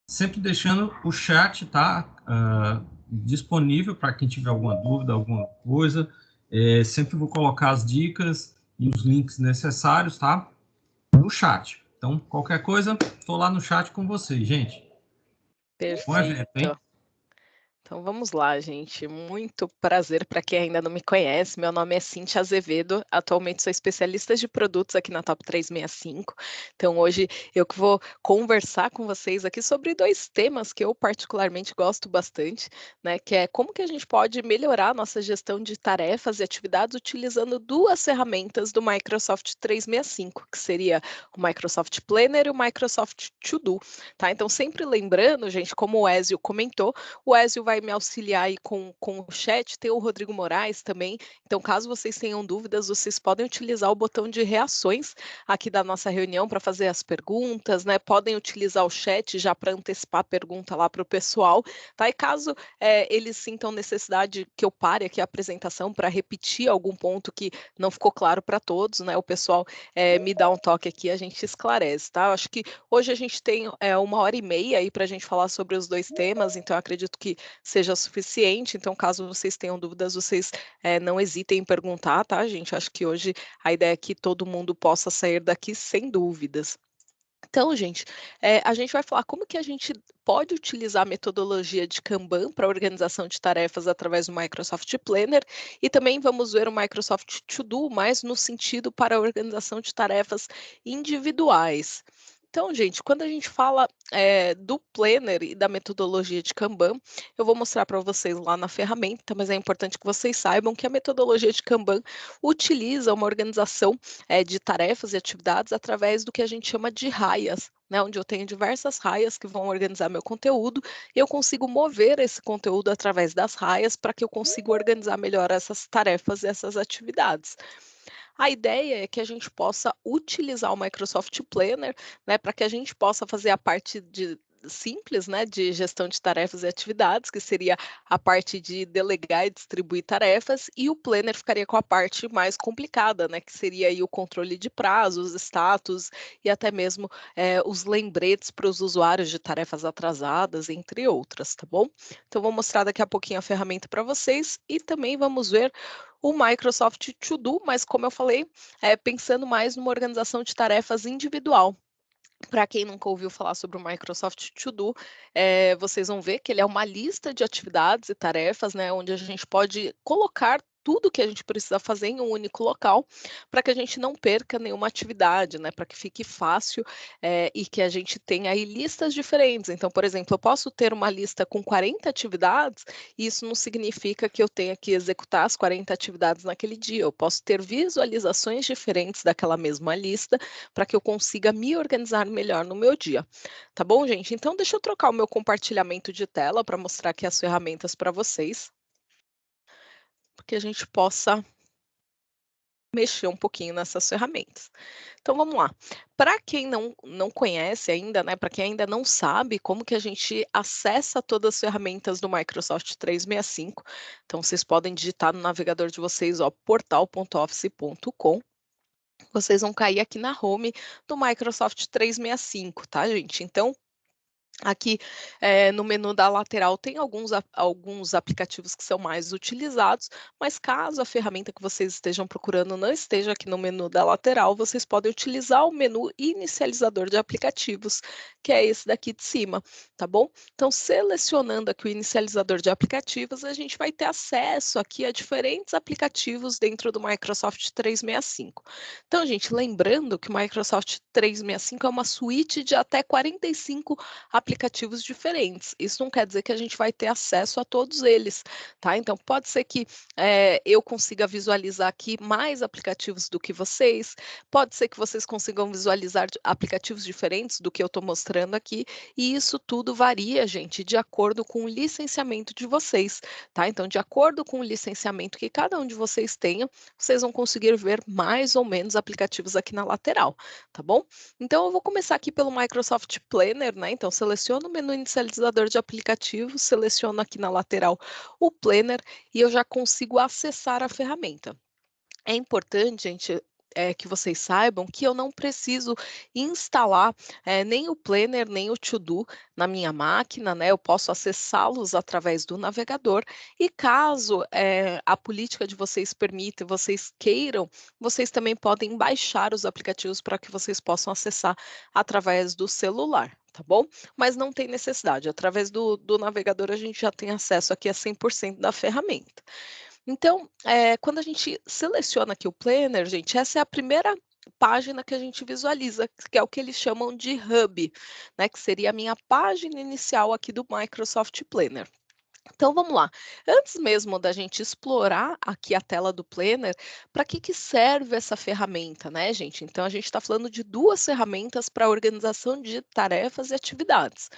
Sempre deixando o chat, tá? Disponível para quem tiver alguma dúvida, alguma coisa. Sempre vou colocar as dicas e os links necessários, tá? No chat. Então, qualquer coisa, estou lá no chat com vocês, gente. Bom evento, hein? Perfeito. Então vamos lá, gente. Muito prazer para quem ainda não me conhece. Meu nome é Cíntia Azevedo. Atualmente sou especialista de produtos aqui na Top 365. Então hoje eu que vou conversar com vocês aqui sobre dois temas que eu particularmente gosto bastante, né? Que é como que a gente pode melhorar a nossa gestão de tarefas e atividades utilizando duas ferramentas do Microsoft 365, que seria o Microsoft Planner e o Microsoft To Do, tá? Então sempre lembrando, gente, como o Ezio comentou, o Ezio vai me auxiliar aí com o chat, tem o Rodrigo Moraes também. Então, caso vocês tenham dúvidas, vocês podem utilizar o botão de reações aqui da nossa reunião para fazer as perguntas, né? Podem utilizar o chat já para antecipar a pergunta lá para o pessoal, tá? E caso eles sintam necessidade que eu pare aqui a apresentação para repetir algum ponto que não ficou claro para todos, né? O pessoal me dá um toque aqui, a gente esclarece, tá? Eu acho que hoje a gente tem 1h30 aí para a gente falar sobre os dois temas, então eu acredito que seja suficiente. Então, caso vocês tenham dúvidas, vocês não hesitem em perguntar, tá, gente? Acho que hoje a ideia é que todo mundo possa sair daqui sem dúvidas. Então, gente, a gente vai falar como que a gente pode utilizar a metodologia de Kanban para organização de tarefas através do Microsoft Planner e também vamos ver o Microsoft To Do, mais no sentido para a organização de tarefas individuais. Então, gente, quando a gente fala do Planner e da metodologia de Kanban, eu vou mostrar para vocês lá na ferramenta, mas é importante que vocês saibam que a metodologia de Kanban utiliza uma organização de tarefas e atividades através do que a gente chama de raias, né, onde eu tenho diversas raias que vão organizar meu conteúdo e eu consigo mover esse conteúdo através das raias para que eu consiga organizar melhor essas tarefas e essas atividades. A ideia é que a gente possa utilizar o Microsoft Planner, né, para que a gente possa fazer a parte de simples, né, de gestão de tarefas e atividades, que seria a parte de delegar e distribuir tarefas, e o Planner ficaria com a parte mais complicada, né, que seria aí o controle de prazos, status e até mesmo os lembretes para os usuários de tarefas atrasadas, entre outras, tá bom? Então, vou mostrar daqui a pouquinho a ferramenta para vocês e também vamos ver o Microsoft To Do, mas como eu falei, pensando mais numa organização de tarefas individual. Para quem nunca ouviu falar sobre o Microsoft To Do, vocês vão ver que ele é uma lista de atividades e tarefas, né, onde a gente pode colocar tudo que a gente precisa fazer em um único local, para que a gente não perca nenhuma atividade, né, para que fique fácil e que a gente tenha aí listas diferentes. Então, por exemplo, eu posso ter uma lista com 40 atividades, e isso não significa que eu tenha que executar as 40 atividades naquele dia. Eu posso ter visualizações diferentes daquela mesma lista para que eu consiga me organizar melhor no meu dia. Tá bom, gente? Então, deixa eu trocar o meu compartilhamento de tela para mostrar aqui as ferramentas para vocês, porque a gente possa mexer um pouquinho nessas ferramentas. Então vamos lá. Para quem não conhece ainda, né, para quem ainda não sabe como que a gente acessa todas as ferramentas do Microsoft 365, então vocês podem digitar no navegador de vocês, ó, portal.office.com. Vocês vão cair aqui na home do Microsoft 365, tá, gente? Então, aqui, no menu da lateral tem alguns aplicativos que são mais utilizados, mas caso a ferramenta que vocês estejam procurando não esteja aqui no menu da lateral, vocês podem utilizar o menu inicializador de aplicativos, que é esse daqui de cima, tá bom? Então, selecionando aqui o inicializador de aplicativos, a gente vai ter acesso aqui a diferentes aplicativos dentro do Microsoft 365. Então, gente, lembrando que o Microsoft 365 é uma suíte de até 45 aplicativos diferentes. Isso não quer dizer que a gente vai ter acesso a todos eles, tá? Então, pode ser que eu consiga visualizar aqui mais aplicativos do que vocês, pode ser que vocês consigam visualizar aplicativos diferentes do que eu estou mostrando aqui, e isso tudo varia, gente, de acordo com o licenciamento de vocês, tá? Então, de acordo com o licenciamento que cada um de vocês tenha, vocês vão conseguir ver mais ou menos aplicativos aqui na lateral, tá bom? Então, eu vou começar aqui pelo Microsoft Planner, né? Então, seleciono o menu inicializador de aplicativos, seleciono aqui na lateral o Planner e eu já consigo acessar a ferramenta. É importante, gente, que vocês saibam que eu não preciso instalar nem o Planner, nem o To-Do na minha máquina, né? Eu posso acessá-los através do navegador e caso a política de vocês permita, vocês queiram, vocês também podem baixar os aplicativos para que vocês possam acessar através do celular. Tá bom? Mas não tem necessidade. Através do navegador, a gente já tem acesso aqui a 100% da ferramenta. Então, quando a gente seleciona aqui o Planner, gente, essa é a primeira página que a gente visualiza, que é o que eles chamam de Hub, né, que seria a minha página inicial aqui do Microsoft Planner. Então vamos lá. Antes mesmo da gente explorar aqui a tela do Planner, para que serve essa ferramenta, né, gente? Então a gente está falando de duas ferramentas para organização de tarefas e atividades.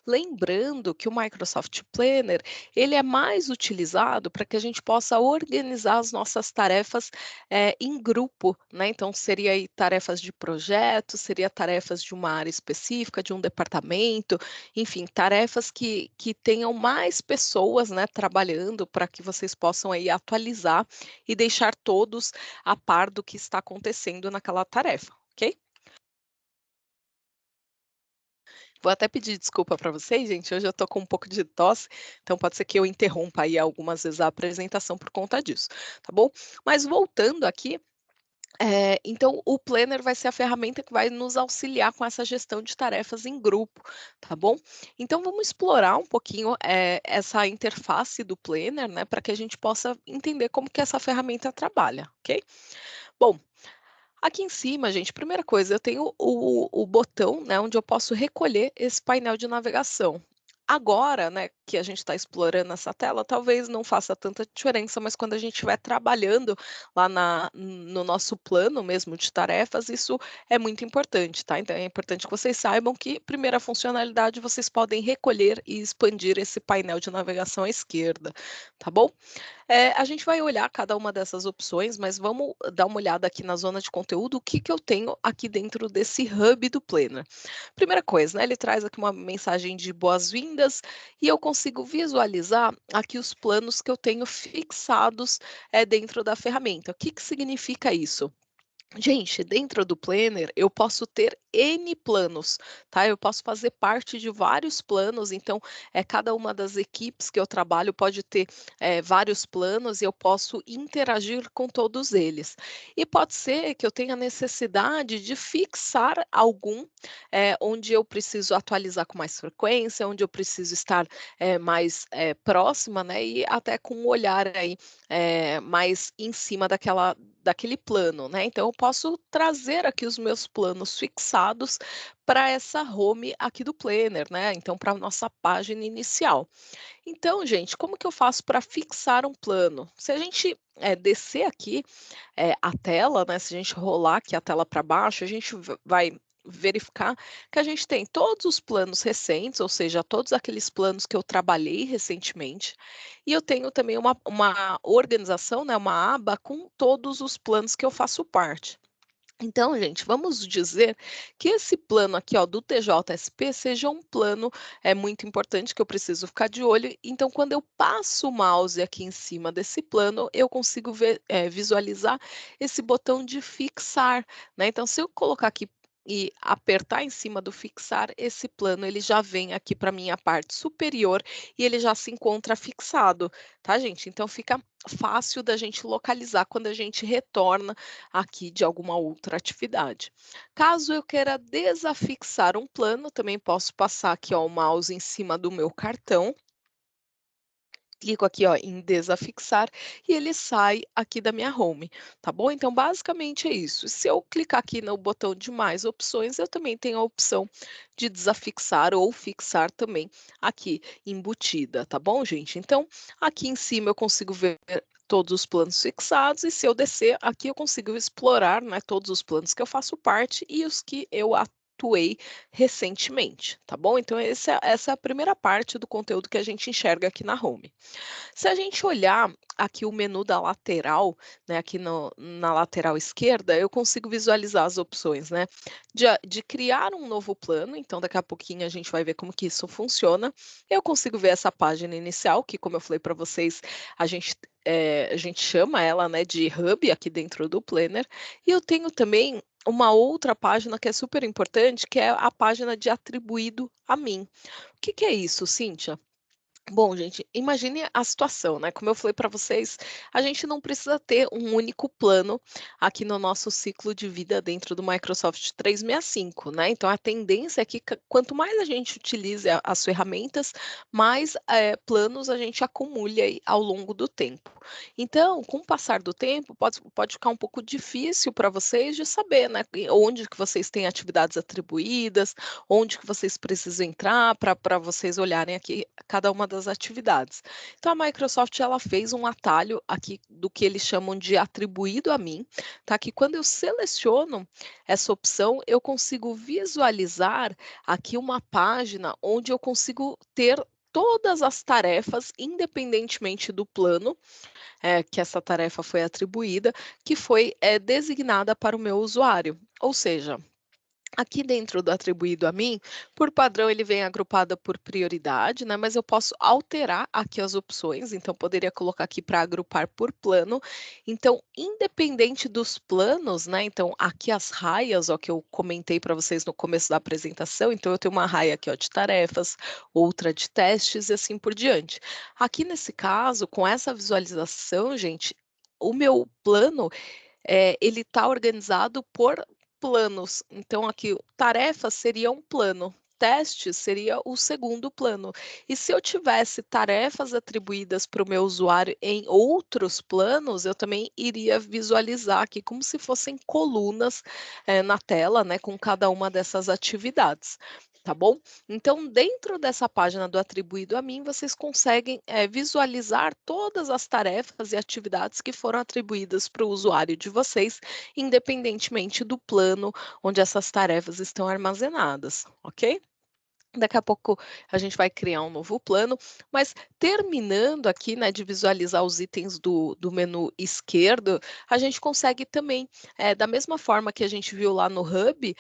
Lembrando que o Microsoft Planner ele é mais utilizado para que a gente possa organizar as nossas tarefas em grupo, né? Então seria aí tarefas de projeto, seria tarefas de uma área específica, de um departamento, enfim, tarefas que tenham mais pessoas, né, trabalhando para que vocês possam aí atualizar e deixar todos a par do que está acontecendo naquela tarefa, ok? Vou até pedir desculpa para vocês, gente, hoje eu tô com um pouco de tosse, então pode ser que eu interrompa aí algumas vezes a apresentação por conta disso, tá bom? Mas voltando aqui, então o Planner vai ser a ferramenta que vai nos auxiliar com essa gestão de tarefas em grupo, tá bom? Então vamos explorar um pouquinho, essa interface do Planner, né, para que a gente possa entender como que essa ferramenta trabalha, ok? Bom, aqui em cima, gente, primeira coisa, eu tenho o botão, né, onde eu posso recolher esse painel de navegação. Agora, né, que a gente está explorando essa tela, talvez não faça tanta diferença, mas quando a gente estiver trabalhando lá no nosso plano mesmo de tarefas, isso é muito importante, tá? Então é importante que vocês saibam que, primeira funcionalidade, vocês podem recolher e expandir esse painel de navegação à esquerda, tá bom? A gente vai olhar cada uma dessas opções, mas vamos dar uma olhada aqui na zona de conteúdo, o que que eu tenho aqui dentro desse hub do Planner. Primeira coisa, né, ele traz aqui uma mensagem de boas-vindas e eu consigo visualizar aqui os planos que eu tenho fixados, dentro da ferramenta. O que que significa isso? Gente, dentro do Planner eu posso ter N planos, tá? Eu posso fazer parte de vários planos, então cada uma das equipes que eu trabalho pode ter vários planos e eu posso interagir com todos eles. E pode ser que eu tenha necessidade de fixar algum onde eu preciso atualizar com mais frequência, onde eu preciso estar mais próxima, né? E até com um olhar aí mais em cima daquele plano, né? Então eu posso trazer aqui os meus planos fixados para essa home aqui do Planner, né? Então para a nossa página inicial. Então, gente, como que eu faço para fixar um plano? Se a gente descer aqui a tela, né? Se a gente rolar aqui a tela para baixo, a gente vai verificar que a gente tem todos os planos recentes, ou seja, todos aqueles planos que eu trabalhei recentemente, e eu tenho também uma organização, né, uma aba com todos os planos que eu faço parte. Então, gente, vamos dizer que esse plano aqui, ó, do TJSP seja um plano muito importante que eu preciso ficar de olho. Então, quando eu passo o mouse aqui em cima desse plano, eu consigo visualizar esse botão de fixar, né? Então, se eu colocar aqui e apertar em cima do fixar, esse plano ele já vem aqui para minha parte superior e ele já se encontra fixado, tá, gente? Então fica fácil da gente localizar quando a gente retorna aqui de alguma outra atividade. Caso eu queira desafixar um plano, também posso passar aqui ó, o mouse em cima do meu cartão, clico aqui ó, em desafixar e ele sai aqui da minha home, tá bom? Então, basicamente é isso. Se eu clicar aqui no botão de mais opções, eu também tenho a opção de desafixar ou fixar também aqui embutida, tá bom, gente? Então, aqui em cima eu consigo ver todos os planos fixados e se eu descer aqui eu consigo explorar, né, todos os planos que eu faço parte e os que eu atuei recentemente, tá bom? Então essa é a primeira parte do conteúdo que a gente enxerga aqui na home. Se a gente olhar aqui o menu da lateral, né, aqui na lateral esquerda, eu consigo visualizar as opções, né, de criar um novo plano, então daqui a pouquinho a gente vai ver como que isso funciona. Eu consigo ver essa página inicial, que como eu falei para vocês, a gente a gente chama ela, né, de hub aqui dentro do Planner, e eu tenho também uma outra página que é super importante, que é a página de atribuído a mim. O que que é isso, Cíntia? Bom, gente, imagine a situação, né? Como eu falei para vocês, a gente não precisa ter um único plano aqui no nosso ciclo de vida dentro do Microsoft 365, né? Então, a tendência é que quanto mais a gente utilize as ferramentas, mais planos a gente acumule aí ao longo do tempo. Então, com o passar do tempo, pode ficar um pouco difícil para vocês de saber, né? Onde que vocês têm atividades atribuídas, onde que vocês precisam entrar para vocês olharem aqui cada uma das atividades. Então a Microsoft ela fez um atalho aqui do que eles chamam de atribuído a mim, tá? Que quando eu seleciono essa opção, eu consigo visualizar aqui uma página onde eu consigo ter todas as tarefas, independentemente do plano, que essa tarefa foi atribuída, que foi designada para o meu usuário. Ou seja, aqui dentro do atribuído a mim, por padrão ele vem agrupado por prioridade, né? Mas eu posso alterar aqui as opções, então poderia colocar aqui para agrupar por plano. Então, independente dos planos, né? Então, aqui as raias, ó, que eu comentei para vocês no começo da apresentação. Então, eu tenho uma raia aqui, ó, de tarefas, outra de testes e assim por diante. Aqui nesse caso, com essa visualização, gente, o meu plano ele está organizado por planos. Então, aqui, tarefas seria um plano, testes seria o segundo plano. E se eu tivesse tarefas atribuídas para o meu usuário em outros planos, eu também iria visualizar aqui como se fossem colunas na tela, né, com cada uma dessas atividades. Tá bom? Então, dentro dessa página do atribuído a mim, vocês conseguem visualizar todas as tarefas e atividades que foram atribuídas para o usuário de vocês, independentemente do plano onde essas tarefas estão armazenadas, ok? Daqui a pouco a gente vai criar um novo plano, mas terminando aqui, né, de visualizar os itens do menu esquerdo, a gente consegue também, da mesma forma que a gente viu lá no Hub,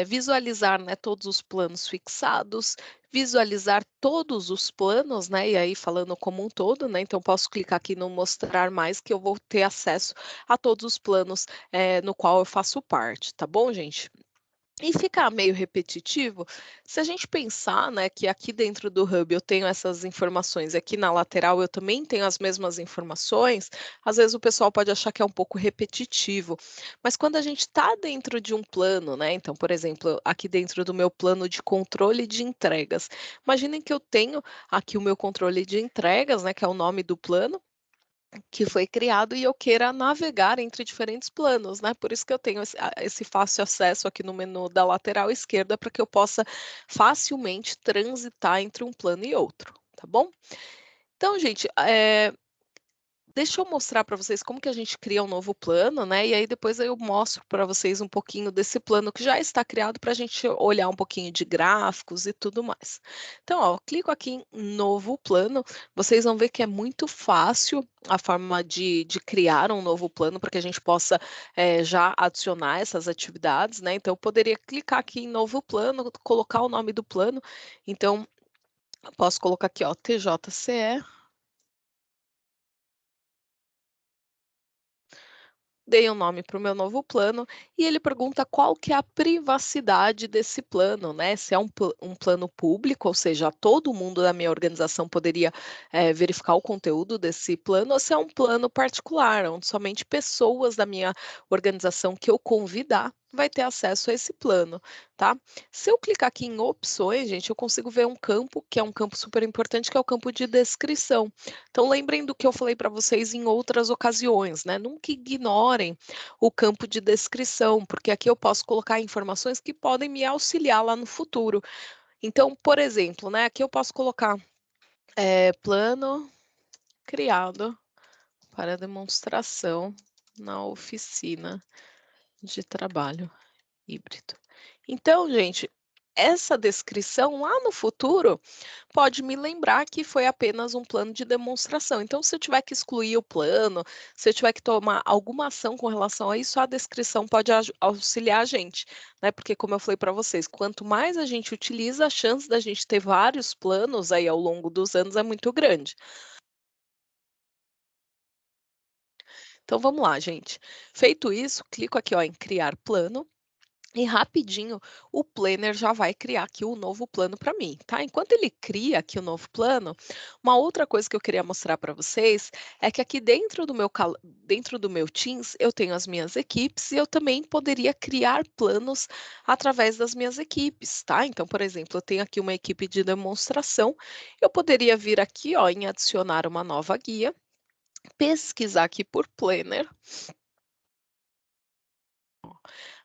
visualizar, né, todos os planos fixados, visualizar todos os planos, né, e aí falando como um todo, né, então posso clicar aqui no mostrar mais que eu vou ter acesso a todos os planos, no qual eu faço parte, tá bom, gente? E ficar meio repetitivo, se a gente pensar, né, que aqui dentro do Hub eu tenho essas informações, aqui na lateral eu também tenho as mesmas informações, às vezes o pessoal pode achar que é um pouco repetitivo. Mas quando a gente está dentro de um plano, né, então, por exemplo, aqui dentro do meu plano de controle de entregas, imaginem que eu tenho aqui o meu controle de entregas, né, que é o nome do plano, que foi criado e eu queira navegar entre diferentes planos, né? Por isso que eu tenho esse fácil acesso aqui no menu da lateral esquerda para que eu possa facilmente transitar entre um plano e outro, tá bom? Então, gente, deixa eu mostrar para vocês como que a gente cria um novo plano, né? E aí depois eu mostro para vocês um pouquinho desse plano que já está criado para a gente olhar um pouquinho de gráficos e tudo mais. Então, ó, clico aqui em novo plano, vocês vão ver que é muito fácil a forma de criar um novo plano para que a gente possa já adicionar essas atividades, né? Então, eu poderia clicar aqui em novo plano, colocar o nome do plano. Então, eu posso colocar aqui, ó, TJCE. Dei um nome para o meu novo plano e ele pergunta qual que é a privacidade desse plano, né? Se é um plano público, ou seja, todo mundo da minha organização poderia verificar o conteúdo desse plano, ou se é um plano particular, onde somente pessoas da minha organização que eu convidar vai ter acesso a esse plano, tá? Se eu clicar aqui em opções, gente, eu consigo ver um campo que é um campo super importante, que é o campo de descrição. Então, lembrem do que eu falei para vocês em outras ocasiões, né? Nunca ignorem o campo de descrição, porque aqui eu posso colocar informações que podem me auxiliar lá no futuro. Então, por exemplo, né? Aqui eu posso colocar plano criado para demonstração na oficina de trabalho híbrido. Então, gente, essa descrição lá no futuro pode me lembrar que foi apenas um plano de demonstração. Então, se eu tiver que excluir o plano, se eu tiver que tomar alguma ação com relação a isso, a descrição pode auxiliar a gente, né? Porque, como eu falei para vocês, quanto mais a gente utiliza, a chance da gente ter vários planos aí ao longo dos anos é muito grande. Então vamos lá, gente. Feito isso, clico aqui ó, em criar plano. E rapidinho o Planner já vai criar aqui o novo plano para mim, tá? Enquanto ele cria aqui o novo plano, uma outra coisa que eu queria mostrar para vocês é que aqui dentro do meu Teams eu tenho as minhas equipes e eu também poderia criar planos através das minhas equipes, tá? Então, por exemplo, eu tenho aqui uma equipe de demonstração, eu poderia vir aqui, ó, em adicionar uma nova guia, pesquisar aqui por Planner.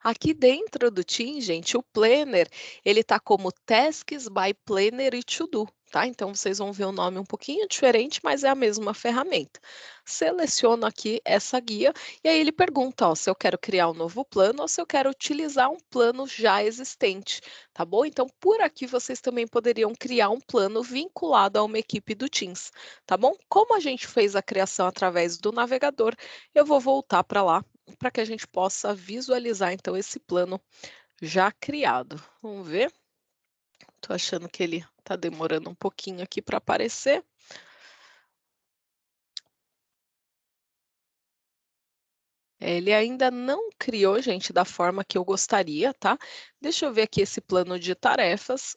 Aqui dentro do Team, gente, o Planner, ele tá como Tasks by Planner e To Do, tá? Então vocês vão ver o nome um pouquinho diferente, mas é a mesma ferramenta. Seleciono aqui essa guia e aí ele pergunta, ó, se eu quero criar um novo plano ou se eu quero utilizar um plano já existente, tá bom? Então por aqui vocês também poderiam criar um plano vinculado a uma equipe do Teams, tá bom? Como a gente fez a criação através do navegador, eu vou voltar para lá para que a gente possa visualizar então esse plano já criado. Vamos ver? Estou achando que ele está demorando um pouquinho aqui para aparecer. Ele ainda não criou, gente, da forma que eu gostaria, tá? Deixa eu ver aqui esse plano de tarefas.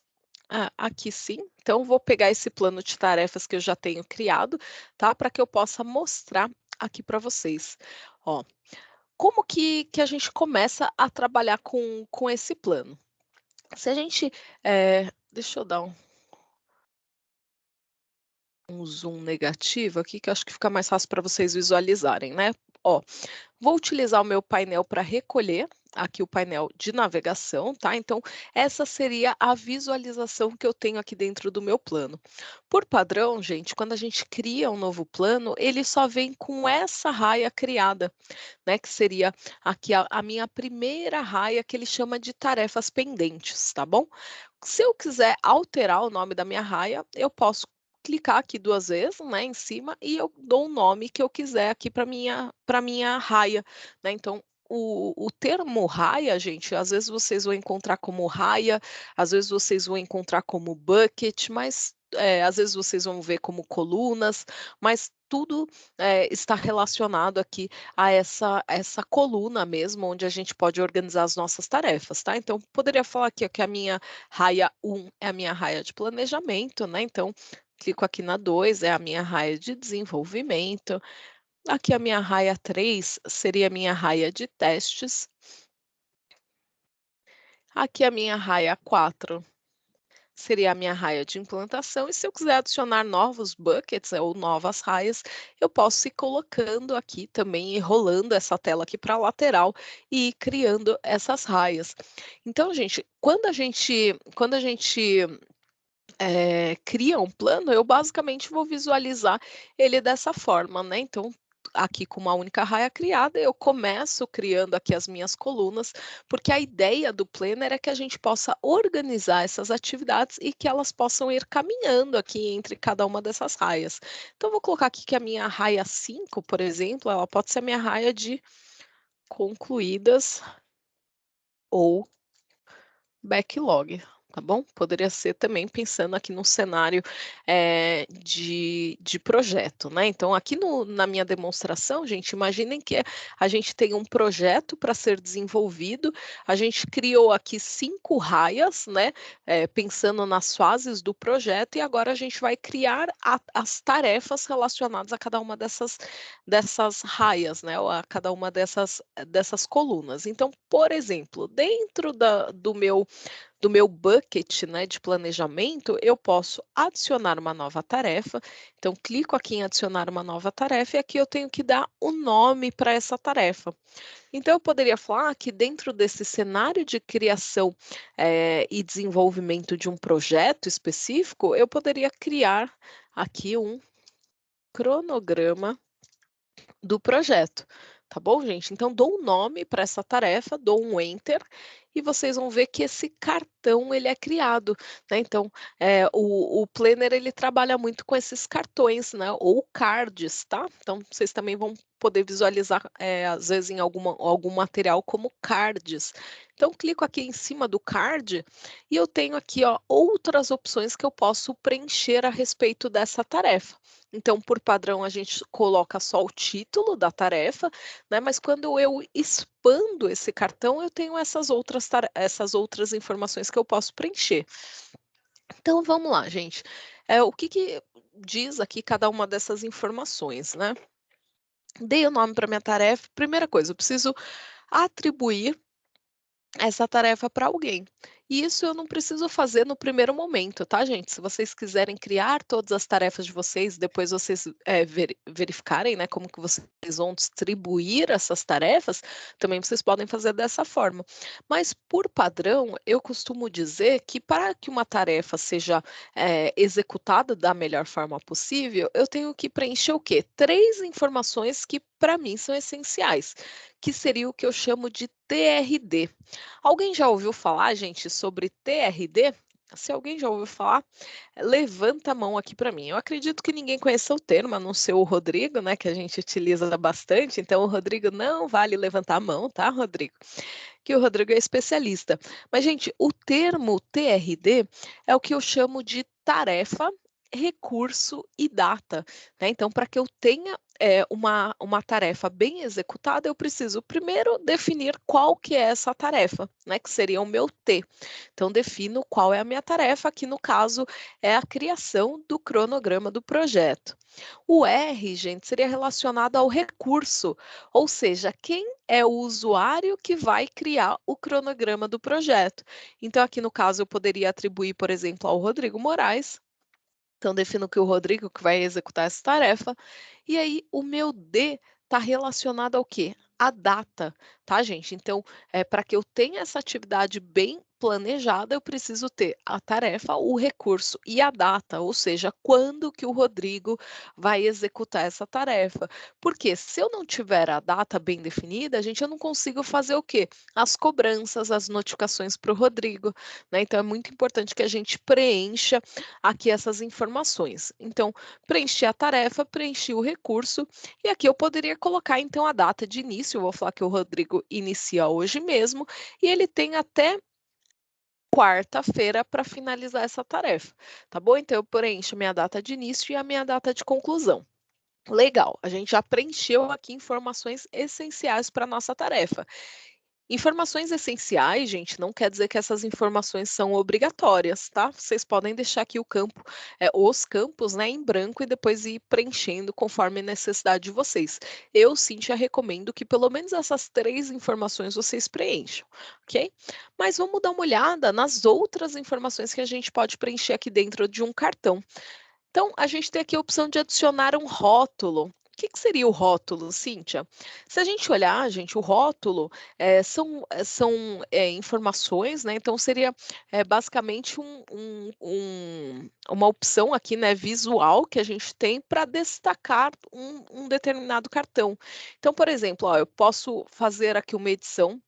Ah, aqui sim. Então, vou pegar esse plano de tarefas que eu já tenho criado, tá? Para que eu possa mostrar aqui para vocês. Ó, como que a gente começa a trabalhar com esse plano? Se a gente, deixa eu dar um zoom negativo aqui, que eu acho que fica mais fácil para vocês visualizarem, né. Ó, vou utilizar o meu painel para recolher aqui o painel de navegação, tá. Então, essa seria a visualização que eu tenho aqui dentro do meu plano. Por padrão, gente, quando a gente cria um novo plano, ele só vem com essa raia criada, né, que seria aqui a minha primeira raia que ele chama de tarefas pendentes, tá bom? Se eu quiser alterar o nome da minha raia, eu posso clicar aqui 2 vezes, né, em cima e eu dou o nome que eu quiser aqui para minha raia, né. Então o termo raia, gente, às vezes vocês vão encontrar como raia, às vezes vocês vão encontrar como bucket, mas, às vezes vocês vão ver como colunas, mas tudo, está relacionado aqui a essa coluna mesmo, onde a gente pode organizar as nossas tarefas, tá. Então poderia falar aqui ó, que a minha raia 1 é a minha raia de planejamento, né, então clico aqui na 2, é a minha raia de desenvolvimento. Aqui a minha raia 3 seria a minha raia de testes. Aqui a minha raia 4 seria a minha raia de implantação. E se eu quiser adicionar novos buckets ou novas raias, eu posso ir colocando aqui também e rolando essa tela aqui para a lateral e ir criando essas raias. Então, gente, quando a gente cria um plano, eu basicamente vou visualizar ele dessa forma, né. Então, aqui com uma única raia criada, eu começo criando aqui as minhas colunas, porque a ideia do planner é que a gente possa organizar essas atividades e que elas possam ir caminhando aqui entre cada uma dessas raias. Então, eu vou colocar aqui que a minha raia 5, por exemplo, ela pode ser a minha raia de concluídas ou backlog, tá bom? Poderia ser também pensando aqui num cenário, de projeto, né. Então aqui na minha demonstração, gente, imaginem que a gente tem um projeto para ser desenvolvido, a gente criou aqui 5 raias, né, pensando nas fases do projeto e agora a gente vai criar as tarefas relacionadas a cada uma dessas raias, né, ou a cada uma dessas colunas. Então, por exemplo, dentro do meu bucket, né, de planejamento, eu posso adicionar uma nova tarefa. Então, clico aqui em adicionar uma nova tarefa e aqui eu tenho que dar o nome para essa tarefa. Então, eu poderia falar que dentro desse cenário de criação, e desenvolvimento de um projeto específico, eu poderia criar aqui um cronograma do projeto, tá bom, gente? Então, dou um nome para essa tarefa, dou um enter e vocês vão ver que esse cartão ele é criado, né? Então, o Planner ele trabalha muito com esses cartões, né? Ou cards, tá? Então, vocês também vão poder visualizar, às vezes, em algum material como cards. Então, clico aqui em cima do card e eu tenho aqui, ó, outras opções que eu posso preencher a respeito dessa tarefa. Então, por padrão, a gente coloca só o título da tarefa, né? Mas quando eu expando esse cartão, eu tenho essas outras informações que eu posso preencher. Então, vamos lá, gente. O que que diz aqui cada uma dessas informações, né? Dei o nome para minha tarefa. Primeira coisa, eu preciso atribuir essa tarefa para alguém. E isso eu não preciso fazer no primeiro momento, tá, gente? Se vocês quiserem criar todas as tarefas de vocês, depois vocês verificarem, né, como que vocês vão distribuir essas tarefas, também vocês podem fazer dessa forma. Mas, por padrão, eu costumo dizer que para que uma tarefa seja executada da melhor forma possível, eu tenho que preencher o quê? 3 informações que, para mim, são essenciais, que seria o que eu chamo de TRD. Alguém já ouviu falar, gente, sobre TRD? Se alguém já ouviu falar, levanta a mão aqui para mim. Eu acredito que ninguém conheça o termo, a não ser o Rodrigo, né, que a gente utiliza bastante. Então, o Rodrigo não vale levantar a mão, tá, Rodrigo? Que o Rodrigo é especialista. Mas, gente, o termo TRD é o que eu chamo de tarefa, recurso e data, né? Então, para que eu tenha uma tarefa bem executada, eu preciso primeiro definir qual que é essa tarefa, né? Que seria o meu T. Então, defino qual é a minha tarefa, que no caso é a criação do cronograma do projeto. O R, gente, seria relacionado ao recurso, ou seja, quem é o usuário que vai criar o cronograma do projeto. Então, aqui no caso, eu poderia atribuir, por exemplo, ao Rodrigo Moraes. Então, defino que o Rodrigo que vai executar essa tarefa. E aí, o meu D está relacionado ao quê? A data, tá, gente? Então, para que eu tenha essa atividade bem planejada, eu preciso ter a tarefa, o recurso e a data, ou seja, quando que o Rodrigo vai executar essa tarefa. Porque se eu não tiver a data bem definida, gente, eu não consigo fazer o quê? As cobranças, as notificações para o Rodrigo, né? Então, é muito importante que a gente preencha aqui essas informações. Então, preenchi a tarefa, preenchi o recurso, e aqui eu poderia colocar então a data de início. Eu vou falar que o Rodrigo inicia hoje mesmo, e ele tem até quarta-feira para finalizar essa tarefa, tá bom? Então, eu preencho minha data de início e a minha data de conclusão. Legal, a gente já preencheu aqui informações essenciais para a nossa tarefa. Informações essenciais, gente, não quer dizer que essas informações são obrigatórias, tá? Vocês podem deixar aqui os campos, né, em branco e depois ir preenchendo conforme a necessidade de vocês. Eu, Cíntia, recomendo que pelo menos essas 3 informações vocês preencham, ok? Mas vamos dar uma olhada nas outras informações que a gente pode preencher aqui dentro de um cartão. Então, a gente tem aqui a opção de adicionar um rótulo. O que seria o rótulo, Cíntia? Se a gente olhar, gente, o rótulo são informações, né? Então, seria basicamente uma opção aqui, né, visual que a gente tem para destacar um determinado cartão. Então, por exemplo, ó, eu posso fazer aqui uma edição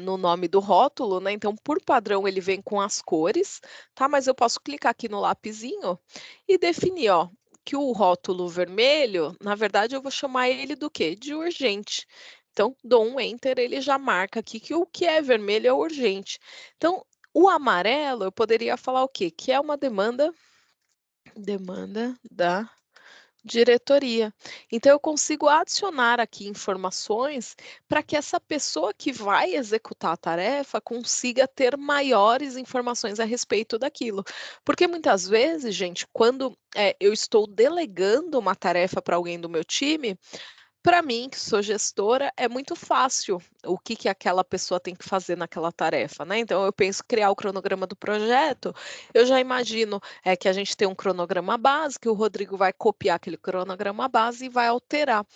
no nome do rótulo, né? Então, por padrão, ele vem com as cores, tá? Mas eu posso clicar aqui no lapisinho e definir, ó, que o rótulo vermelho, na verdade, eu vou chamar ele do quê? De urgente. Então, dou um enter, ele já marca aqui que o que é vermelho é urgente. Então, o amarelo, eu poderia falar o quê? Que é uma demanda da diretoria. Então, eu consigo adicionar aqui informações para que essa pessoa que vai executar a tarefa consiga ter maiores informações a respeito daquilo. Porque muitas vezes, gente, quando eu estou delegando uma tarefa para alguém do meu time, para mim, que sou gestora, é muito fácil o que aquela pessoa tem que fazer naquela tarefa, né? Então, eu penso criar o cronograma do projeto, eu já imagino que a gente tem um cronograma base, que o Rodrigo vai copiar aquele cronograma base e vai alterar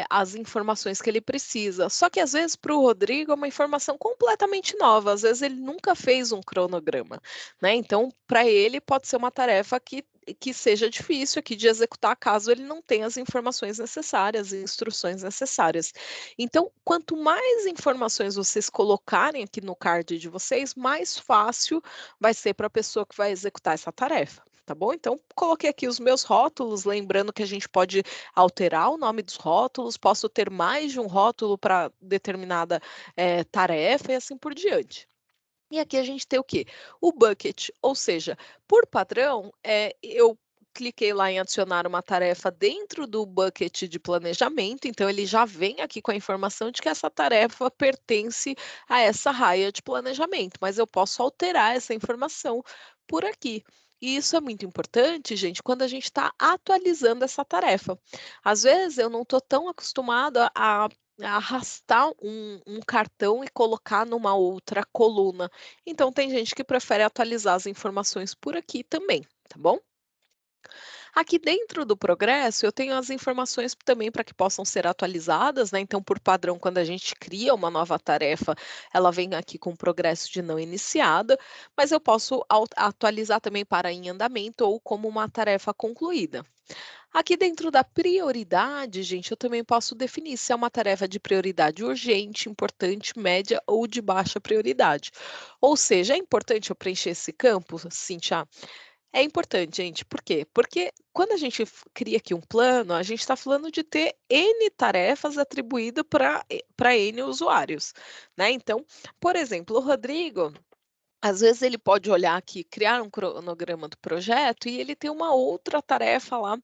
as informações que ele precisa. Só que, às vezes, para o Rodrigo é uma informação completamente nova, às vezes ele nunca fez um cronograma, né? Então, para ele, pode ser uma tarefa que que seja difícil aqui de executar caso ele não tenha as informações necessárias, instruções necessárias. Então, quanto mais informações vocês colocarem aqui no card de vocês, mais fácil vai ser para a pessoa que vai executar essa tarefa. Tá bom? Então, coloquei aqui os meus rótulos, lembrando que a gente pode alterar o nome dos rótulos, posso ter mais de um rótulo para determinada tarefa e assim por diante. E aqui a gente tem o quê? O bucket, ou seja, por padrão, eu cliquei lá em adicionar uma tarefa dentro do bucket de planejamento, então ele já vem aqui com a informação de que essa tarefa pertence a essa raia de planejamento, mas eu posso alterar essa informação por aqui. E isso é muito importante, gente, quando a gente está atualizando essa tarefa. Às vezes eu não estou tão acostumada a arrastar um cartão e colocar numa outra coluna. Então, tem gente que prefere atualizar as informações por aqui também, tá bom? Aqui dentro do progresso, eu tenho as informações também para que possam ser atualizadas, né? Então, por padrão, quando a gente cria uma nova tarefa, ela vem aqui com progresso de não iniciada, mas eu posso atualizar também para em andamento ou como uma tarefa concluída. Aqui dentro da prioridade, gente, eu também posso definir se é uma tarefa de prioridade urgente, importante, média ou de baixa prioridade. Ou seja, é importante eu preencher esse campo, Cíntia? É importante, gente. Por quê? Porque quando a gente cria aqui um plano, a gente está falando de ter N tarefas atribuídas para N usuários, né? Então, por exemplo, o Rodrigo, às vezes ele pode olhar aqui, criar um cronograma do projeto e ele tem uma outra tarefa lá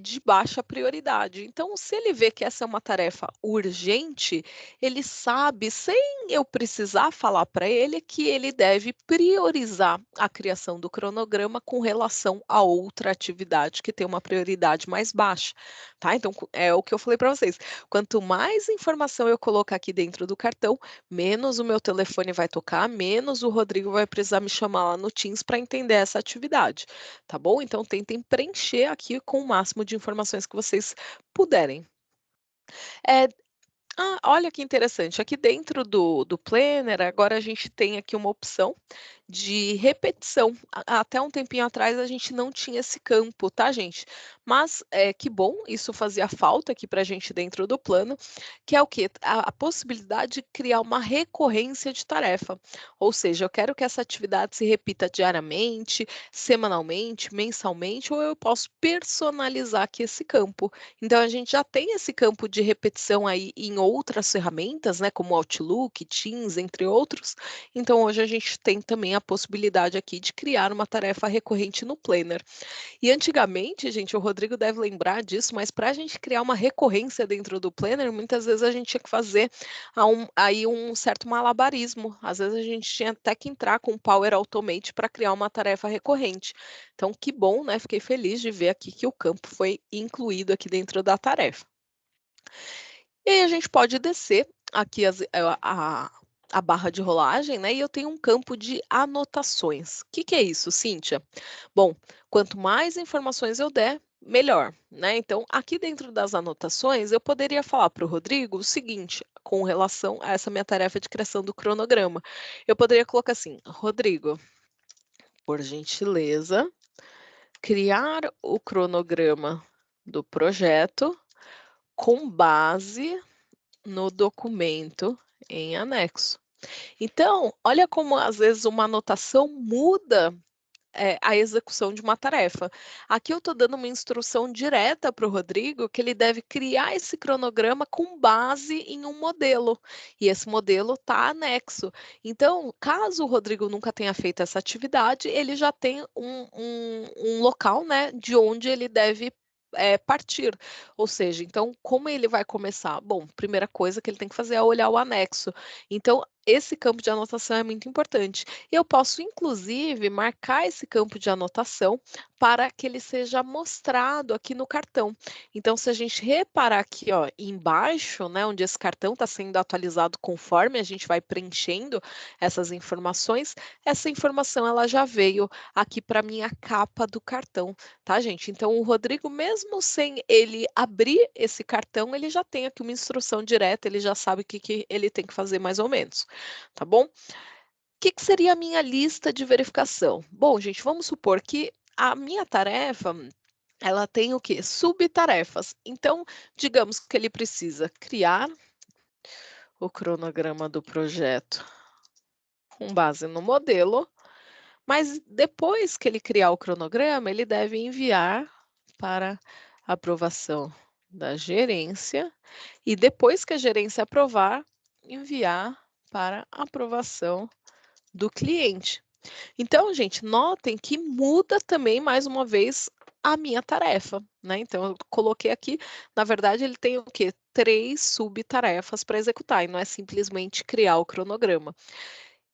de baixa prioridade. Então, se ele vê que essa é uma tarefa urgente, ele sabe, sem eu precisar falar para ele, que ele deve priorizar a criação do cronograma com relação a outra atividade que tem uma prioridade mais baixa, tá? Então, é o que eu falei para vocês. Quanto mais informação eu colocar aqui dentro do cartão, menos o meu telefone vai tocar, menos o Rodrigo vai precisar me chamar lá no Teams para entender essa atividade, tá bom? Então tentem preencher aqui com o máximo de informações que vocês puderem. Eh, olha que interessante, aqui dentro do Planner, agora a gente tem aqui uma opção de repetição. Até um tempinho atrás a gente não tinha esse campo, tá, gente? Mas que bom, isso fazia falta aqui para a gente dentro do plano, que é o quê? A possibilidade de criar uma recorrência de tarefa. Ou seja, eu quero que essa atividade se repita diariamente, semanalmente, mensalmente, ou eu posso personalizar aqui esse campo. Então, a gente já tem esse campo de repetição aí em outras ferramentas, né, como Outlook, Teams, entre outros. Então, hoje a gente tem também a possibilidade aqui de criar uma tarefa recorrente no Planner. E antigamente, gente, o Rodrigo deve lembrar disso, mas para a gente criar uma recorrência dentro do Planner, muitas vezes a gente tinha que fazer aí um certo malabarismo. Às vezes a gente tinha até que entrar com o Power Automate para criar uma tarefa recorrente. Então, que bom, né? Fiquei feliz de ver aqui que o campo foi incluído aqui dentro da tarefa. E aí a gente pode descer aqui a barra de rolagem, né? E eu tenho um campo de anotações. O que é isso, Cíntia? Bom, quanto mais informações eu der, melhor, né? Então, aqui dentro das anotações, eu poderia falar para o Rodrigo o seguinte, com relação a essa minha tarefa de criação do cronograma. Eu poderia colocar assim, Rodrigo, por gentileza, criar o cronograma do projeto com base no documento em anexo. Então, olha como às vezes uma anotação muda a execução de uma tarefa. Aqui eu estou dando uma instrução direta para o Rodrigo que ele deve criar esse cronograma com base em um modelo. E esse modelo está anexo. Então, caso o Rodrigo nunca tenha feito essa atividade, ele já tem um local, né, de onde ele deve partir. Ou seja, então, como ele vai começar? Bom, primeira coisa que ele tem que fazer é olhar o anexo. Então, esse campo de anotação é muito importante. Eu posso, inclusive, marcar esse campo de anotação para que ele seja mostrado aqui no cartão. Então, se a gente reparar aqui, ó, embaixo, né, onde esse cartão está sendo atualizado conforme a gente vai preenchendo essas informações, essa informação ela já veio aqui para minha capa do cartão, tá, gente? Então, o Rodrigo, mesmo sem ele abrir esse cartão, ele já tem aqui uma instrução direta, ele já sabe o que ele tem que fazer mais ou menos, tá bom? O que seria a minha lista de verificação? Bom, gente, vamos supor que a minha tarefa, ela tem o quê? Subtarefas. Então, digamos que ele precisa criar o cronograma do projeto com base no modelo, mas depois que ele criar o cronograma, ele deve enviar para aprovação da gerência e depois que a gerência aprovar, enviar para aprovação do cliente. Então, gente, notem que muda também, mais uma vez, a minha tarefa, né? Então, eu coloquei aqui, na verdade, ele tem o quê? 3 subtarefas para executar, e não é simplesmente criar o cronograma.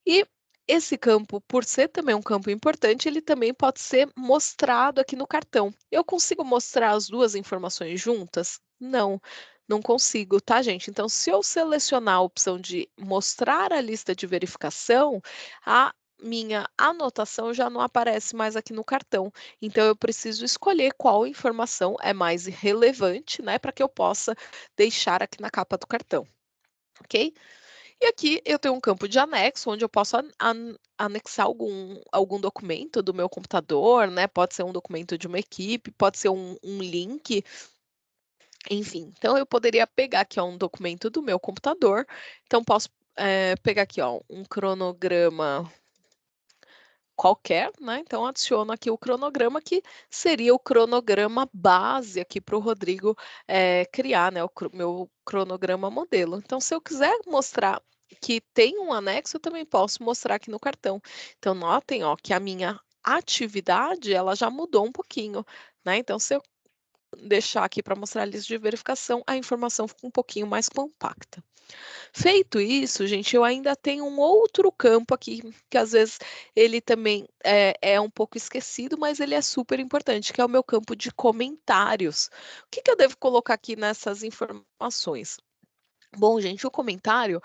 E esse campo, por ser também um campo importante, ele também pode ser mostrado aqui no cartão. Eu consigo mostrar as 2 informações juntas? Não, não consigo, tá, gente? Então, se eu selecionar a opção de mostrar a lista de verificação, a minha anotação já não aparece mais aqui no cartão. Então, eu preciso escolher qual informação é mais relevante, né, para que eu possa deixar aqui na capa do cartão, ok? E aqui eu tenho um campo de anexo, onde eu posso anexar algum documento do meu computador, né? Pode ser um documento de uma equipe, pode ser um link, enfim. Então eu poderia pegar aqui, ó, um documento do meu computador. Então posso pegar aqui, ó, um cronograma qualquer, né? Então adiciono aqui o cronograma, que seria o cronograma base aqui para o Rodrigo criar, né? Meu cronograma modelo. Então, se eu quiser mostrar que tem um anexo, eu também posso mostrar aqui no cartão. Então, notem, ó, que a minha atividade ela já mudou um pouquinho, né? Então, se eu deixar aqui para mostrar a lista de verificação, a informação fica um pouquinho mais compacta. Feito isso, gente, eu ainda tenho um outro campo aqui, que às vezes ele também é um pouco esquecido, mas ele é super importante, que é o meu campo de comentários. O que eu devo colocar aqui nessas informações? Bom, gente, o comentário,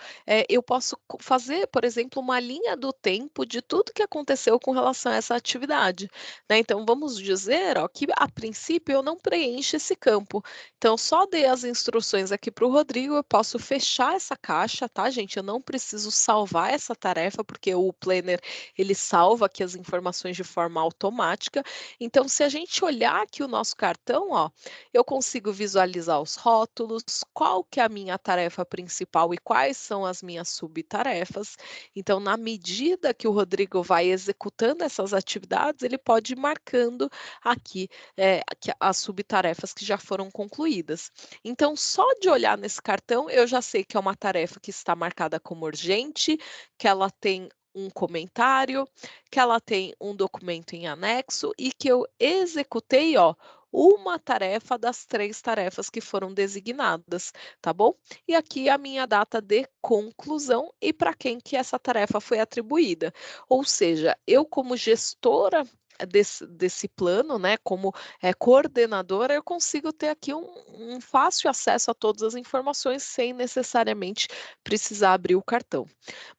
eu posso fazer, por exemplo, uma linha do tempo de tudo que aconteceu com relação a essa atividade, né? Então, vamos dizer, ó, que a princípio eu não preencho esse campo. Então, só dei as instruções aqui para o Rodrigo, eu posso fechar essa caixa, tá, gente? Eu não preciso salvar essa tarefa, porque o Planner, ele salva aqui as informações de forma automática. Então, se a gente olhar aqui o nosso cartão, ó, eu consigo visualizar os rótulos, qual que é a minha tarefa principal e quais são as minhas subtarefas. Então, na medida que o Rodrigo vai executando essas atividades, ele pode ir marcando aqui as subtarefas que já foram concluídas. Então, só de olhar nesse cartão, eu já sei que é uma tarefa que está marcada como urgente, que ela tem um comentário, que ela tem um documento em anexo e que eu executei, ó, uma tarefa das 3 tarefas que foram designadas, tá bom? E aqui a minha data de conclusão e para quem que essa tarefa foi atribuída. Ou seja, eu como gestora desse plano, né, como coordenadora, eu consigo ter aqui um fácil acesso a todas as informações sem necessariamente precisar abrir o cartão.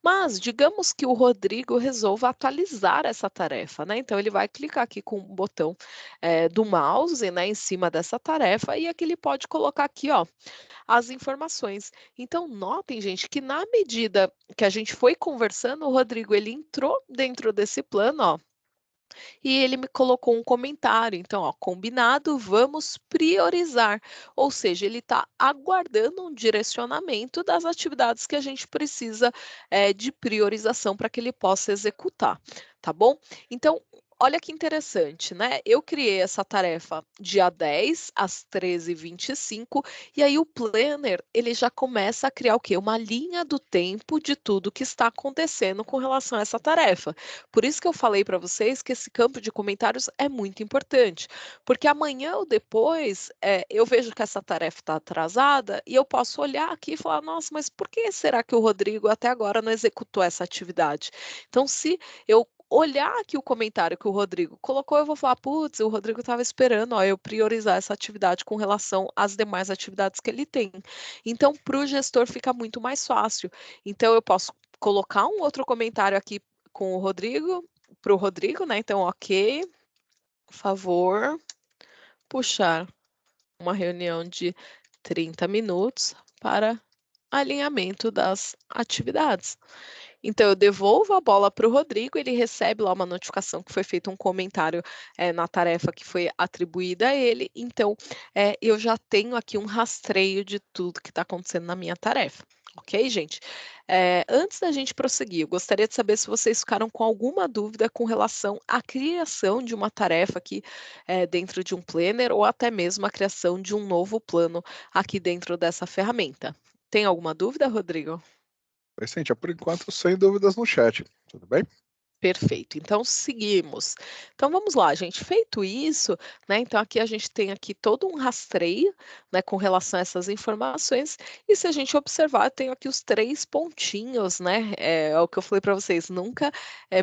Mas digamos que o Rodrigo resolva atualizar essa tarefa, né? Então ele vai clicar aqui com o botão do mouse, né, em cima dessa tarefa e aqui ele pode colocar aqui, ó, as informações. Então notem, gente, que na medida que a gente foi conversando, o Rodrigo ele entrou dentro desse plano, ó, e ele me colocou um comentário. Então, ó, combinado, vamos priorizar. Ou seja, ele está aguardando um direcionamento das atividades que a gente precisa de priorização para que ele possa executar, tá bom? Então, olha que interessante, né? Eu criei essa tarefa dia 10 às 13h25 e aí o planner, ele já começa a criar o quê? Uma linha do tempo de tudo que está acontecendo com relação a essa tarefa. Por isso que eu falei para vocês que esse campo de comentários é muito importante, porque amanhã ou depois eu vejo que essa tarefa está atrasada e eu posso olhar aqui e falar: nossa, mas por que será que o Rodrigo até agora não executou essa atividade? Então, se eu olhar aqui o comentário que o Rodrigo colocou, eu vou falar: putz, o Rodrigo estava esperando, ó, eu priorizar essa atividade com relação às demais atividades que ele tem. Então, para o gestor fica muito mais fácil. Então, eu posso colocar um outro comentário aqui com o Rodrigo, para o Rodrigo, né? Então, ok, por favor, puxar uma reunião de 30 minutos para alinhamento das atividades. Então, eu devolvo a bola para o Rodrigo, ele recebe lá uma notificação que foi feito um comentário na tarefa que foi atribuída a ele. Então, eu já tenho aqui um rastreio de tudo que está acontecendo na minha tarefa. Ok, gente? Antes da gente prosseguir, eu gostaria de saber se vocês ficaram com alguma dúvida com relação à criação de uma tarefa aqui dentro de um planner ou até mesmo a criação de um novo plano aqui dentro dessa ferramenta. Tem alguma dúvida, Rodrigo? Oi, Cíntia, por enquanto, sem dúvidas no chat. Tudo bem? Perfeito, então seguimos. Então vamos lá, gente. Feito isso, né? Então aqui a gente tem aqui todo um rastreio, né, com relação a essas informações. E se a gente observar, eu tenho aqui os 3 pontinhos, né? É o que eu falei para vocês, nunca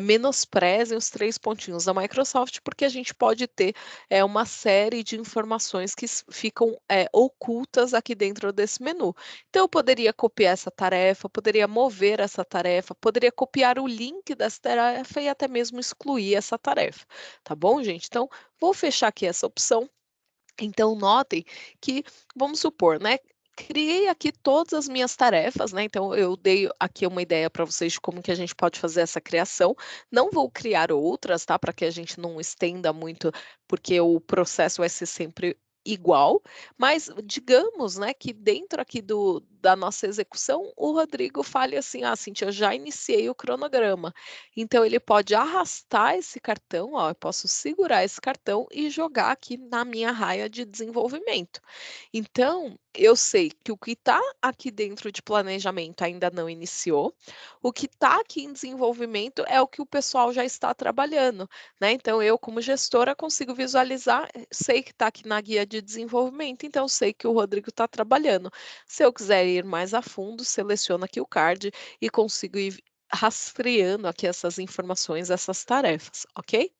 menosprezem os 3 pontinhos da Microsoft, porque a gente pode ter uma série de informações que ficam ocultas aqui dentro desse menu. Então eu poderia copiar essa tarefa, poderia mover essa tarefa, poderia copiar o link dessa tarefa e até mesmo excluir essa tarefa, tá bom, gente? Então, vou fechar aqui essa opção. Então, notem que, vamos supor, né? Criei aqui todas as minhas tarefas, né? Então, eu dei aqui uma ideia para vocês de como que a gente pode fazer essa criação. Não vou criar outras, tá? Para que a gente não estenda muito, porque o processo vai ser sempre igual, mas digamos, né, que dentro aqui da nossa execução, o Rodrigo fale assim: "Ah, Cintia, eu já iniciei o cronograma". Então ele pode arrastar esse cartão, ó, eu posso segurar esse cartão e jogar aqui na minha raia de desenvolvimento. Então, eu sei que o que está aqui dentro de planejamento ainda não iniciou, o que está aqui em desenvolvimento é o que o pessoal já está trabalhando, né? Então, eu, como gestora, consigo visualizar, sei que está aqui na guia de desenvolvimento, então sei que o Rodrigo está trabalhando. Se eu quiser ir mais a fundo, seleciono aqui o card e consigo ir rastreando aqui essas informações, essas tarefas, ok?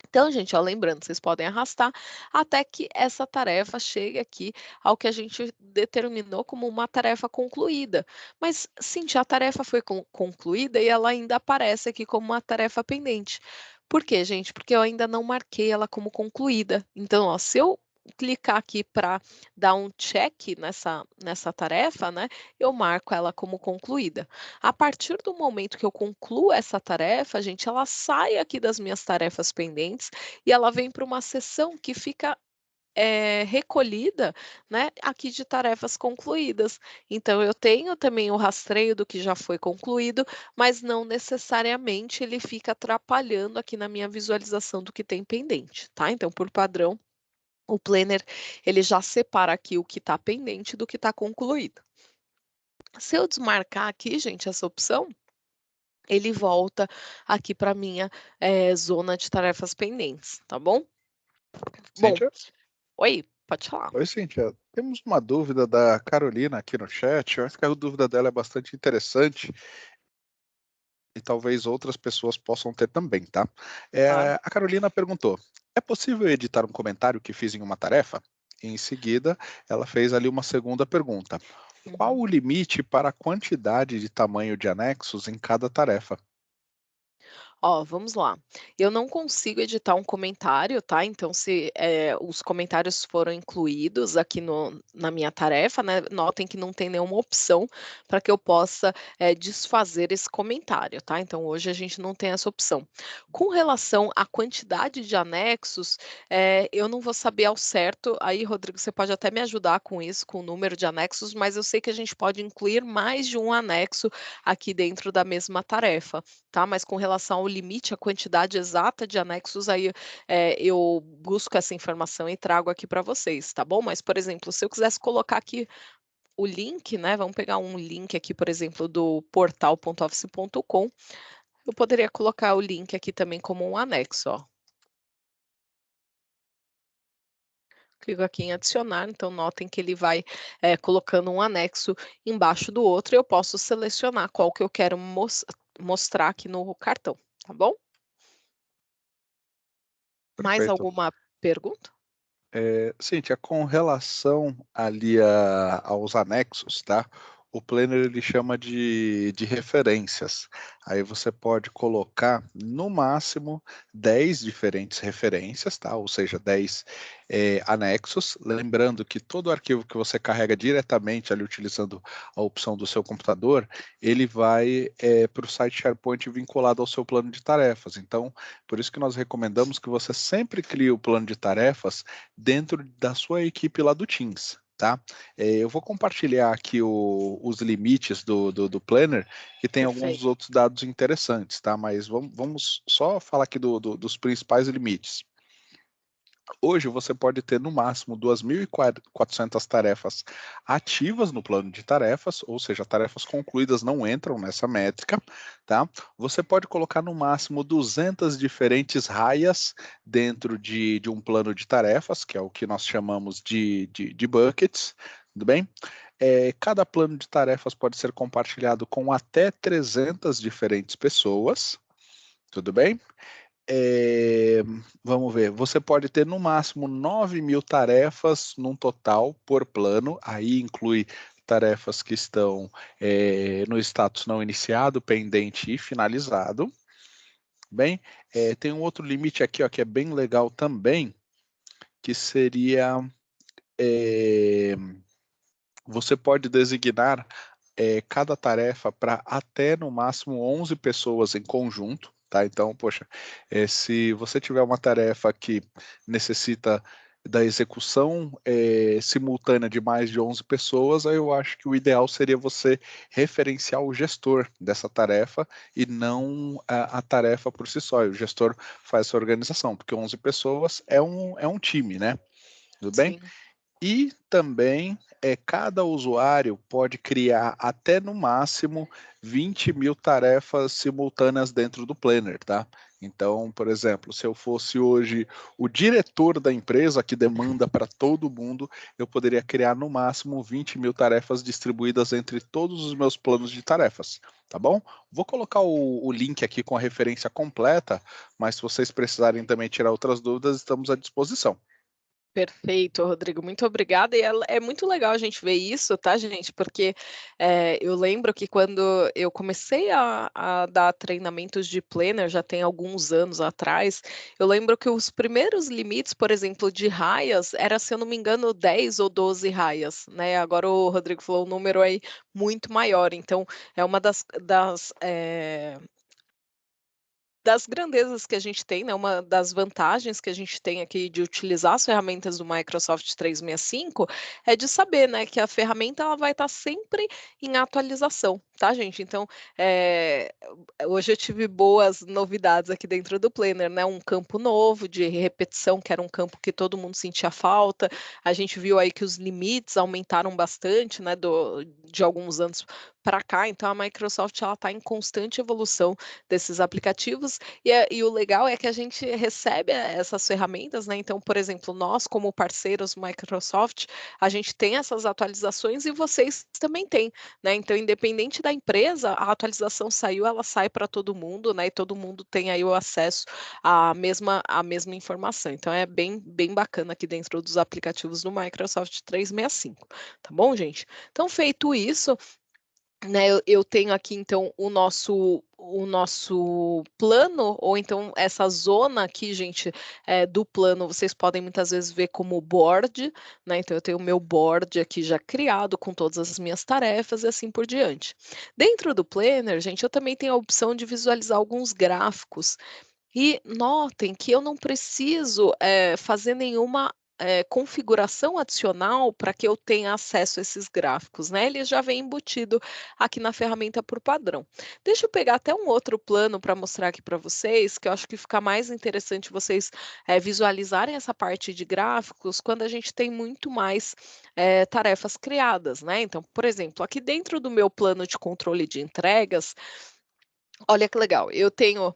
Então, gente, ó, lembrando, vocês podem arrastar até que essa tarefa chegue aqui ao que a gente determinou como uma tarefa concluída. Mas, sim, a tarefa foi concluída e ela ainda aparece aqui como uma tarefa pendente. Por quê, gente? Porque eu ainda não marquei ela como concluída. Então, ó, se eu clicar aqui para dar um check nessa tarefa, né, eu marco ela como concluída. A partir do momento que eu concluo essa tarefa, gente, ela sai aqui das minhas tarefas pendentes e ela vem para uma seção que fica recolhida, né, aqui de tarefas concluídas. Então, eu tenho também o rastreio do que já foi concluído, mas não necessariamente ele fica atrapalhando aqui na minha visualização do que tem pendente, tá? Então, por padrão, o Planner ele já separa aqui o que está pendente do que está concluído. Se eu desmarcar aqui, gente, essa opção, ele volta aqui para minha zona de tarefas pendentes, tá bom? Bom, Cíntia? oi, pode falar. Oi, Cíntia. Temos uma dúvida da Carolina aqui no chat. Eu acho que a dúvida dela é bastante interessante e talvez outras pessoas possam ter também, tá? Claro. A Carolina perguntou: é possível editar um comentário que fiz em uma tarefa? E em seguida, ela fez ali uma segunda pergunta: qual Uhum. o limite para a quantidade de tamanho de anexos em cada tarefa? Ó, vamos lá. Eu não consigo editar um comentário, tá? Então, se os comentários foram incluídos aqui na minha tarefa, né? Notem que não tem nenhuma opção para que eu possa desfazer esse comentário, tá? Então, hoje a gente não tem essa opção. Com relação à quantidade de anexos, eu não vou saber ao certo. Aí, Rodrigo, você pode até me ajudar com isso, com o número de anexos, mas eu sei que a gente pode incluir mais de um anexo aqui dentro da mesma tarefa, tá? Mas com relação ao limite, a quantidade exata de anexos, aí eu busco essa informação e trago aqui para vocês, tá bom? Mas, por exemplo, se eu quisesse colocar aqui o link, né? Vamos pegar um link aqui, por exemplo, do portal.office.com. Eu poderia colocar o link aqui também como um anexo, ó. Clico aqui em adicionar, então notem que ele vai colocando um anexo embaixo do outro e eu posso selecionar qual que eu quero mostrar aqui no cartão, tá bom? Mais Perfeito. alguma pergunta? Cíntia, com relação ali aos anexos, tá? o Planner ele chama de referências. Aí você pode colocar, no máximo, 10 diferentes referências, tá? Ou seja, 10 anexos. Lembrando que todo arquivo que você carrega diretamente ali utilizando a opção do seu computador, ele vai para o site SharePoint vinculado ao seu plano de tarefas. Então, por isso que nós recomendamos que você sempre crie o plano de tarefas dentro da sua equipe lá do Teams. Tá? Eu vou compartilhar aqui os limites do Planner, que tem alguns Perfeito. outros dados interessantes, tá? Mas vamos só falar aqui dos principais limites. Hoje você pode ter no máximo 2.400 tarefas ativas no plano de tarefas, ou seja, tarefas concluídas não entram nessa métrica, tá? Você pode colocar no máximo 200 diferentes raias dentro de um plano de tarefas, que é o que nós chamamos de buckets, tudo bem? Cada plano de tarefas pode ser compartilhado com até 300 diferentes pessoas, tudo bem? Vamos ver, você pode ter no máximo 9.000 tarefas num total por plano, aí inclui tarefas que estão no status não iniciado, pendente e finalizado. Bem, tem um outro limite aqui ó, que é bem legal também, que seria você pode designar cada tarefa para até no máximo 11 pessoas em conjunto, tá? Então, poxa, se você tiver uma tarefa que necessita da execução simultânea de mais de 11 pessoas, aí eu acho que o ideal seria você referenciar o gestor dessa tarefa e não a tarefa por si só. O gestor faz essa organização, porque 11 pessoas é um time, né? Tudo bem? Sim. E também cada usuário pode criar até no máximo 20.000 tarefas simultâneas dentro do Planner, tá? Então, por exemplo, se eu fosse hoje o diretor da empresa que demanda para todo mundo, eu poderia criar no máximo 20.000 tarefas distribuídas entre todos os meus planos de tarefas, tá bom? Vou colocar o link aqui com a referência completa, mas se vocês precisarem também tirar outras dúvidas, estamos à disposição. Perfeito, Rodrigo, muito obrigada. E é muito legal a gente ver isso, tá, gente? Porque eu lembro que quando eu comecei a dar treinamentos de planner, já tem alguns anos atrás, eu lembro que os primeiros limites, por exemplo, de raias, era, se eu não me engano, 10 ou 12 raias, né? Agora o Rodrigo falou um número aí muito maior. Então, é uma das grandezas que a gente tem, né, uma das vantagens que a gente tem aqui de utilizar as ferramentas do Microsoft 365 é de saber, né, que a ferramenta ela vai estar sempre em atualização, tá, gente? Então, hoje eu tive boas novidades aqui dentro do Planner, né, um campo novo de repetição, que era um campo que todo mundo sentia falta. A gente viu aí que os limites aumentaram bastante, né, de alguns anos para cá. Então, a Microsoft ela está em constante evolução desses aplicativos e o legal é que a gente recebe essas ferramentas, né, então, por exemplo, nós como parceiros Microsoft, a gente tem essas atualizações e vocês também têm, né, então independente da empresa, a atualização saiu, ela sai para todo mundo, né, e todo mundo tem aí o acesso à mesma informação, então é bem bacana aqui dentro dos aplicativos do Microsoft 365, tá bom, gente? Então feito isso, né, eu tenho aqui então o nosso plano, ou então essa zona aqui, gente, do plano, vocês podem muitas vezes ver como board, né, então eu tenho o meu board aqui já criado com todas as minhas tarefas e assim por diante. Dentro do Planner, gente, eu também tenho a opção de visualizar alguns gráficos, e notem que eu não preciso, fazer nenhuma, configuração adicional para que eu tenha acesso a esses gráficos, né, ele já vem embutido aqui na ferramenta por padrão. Deixa eu pegar até um outro plano para mostrar aqui para vocês, que eu acho que fica mais interessante vocês, visualizarem essa parte de gráficos quando a gente tem muito mais, tarefas criadas, né. Então, por exemplo, aqui dentro do meu plano de controle de entregas, olha que legal, eu tenho,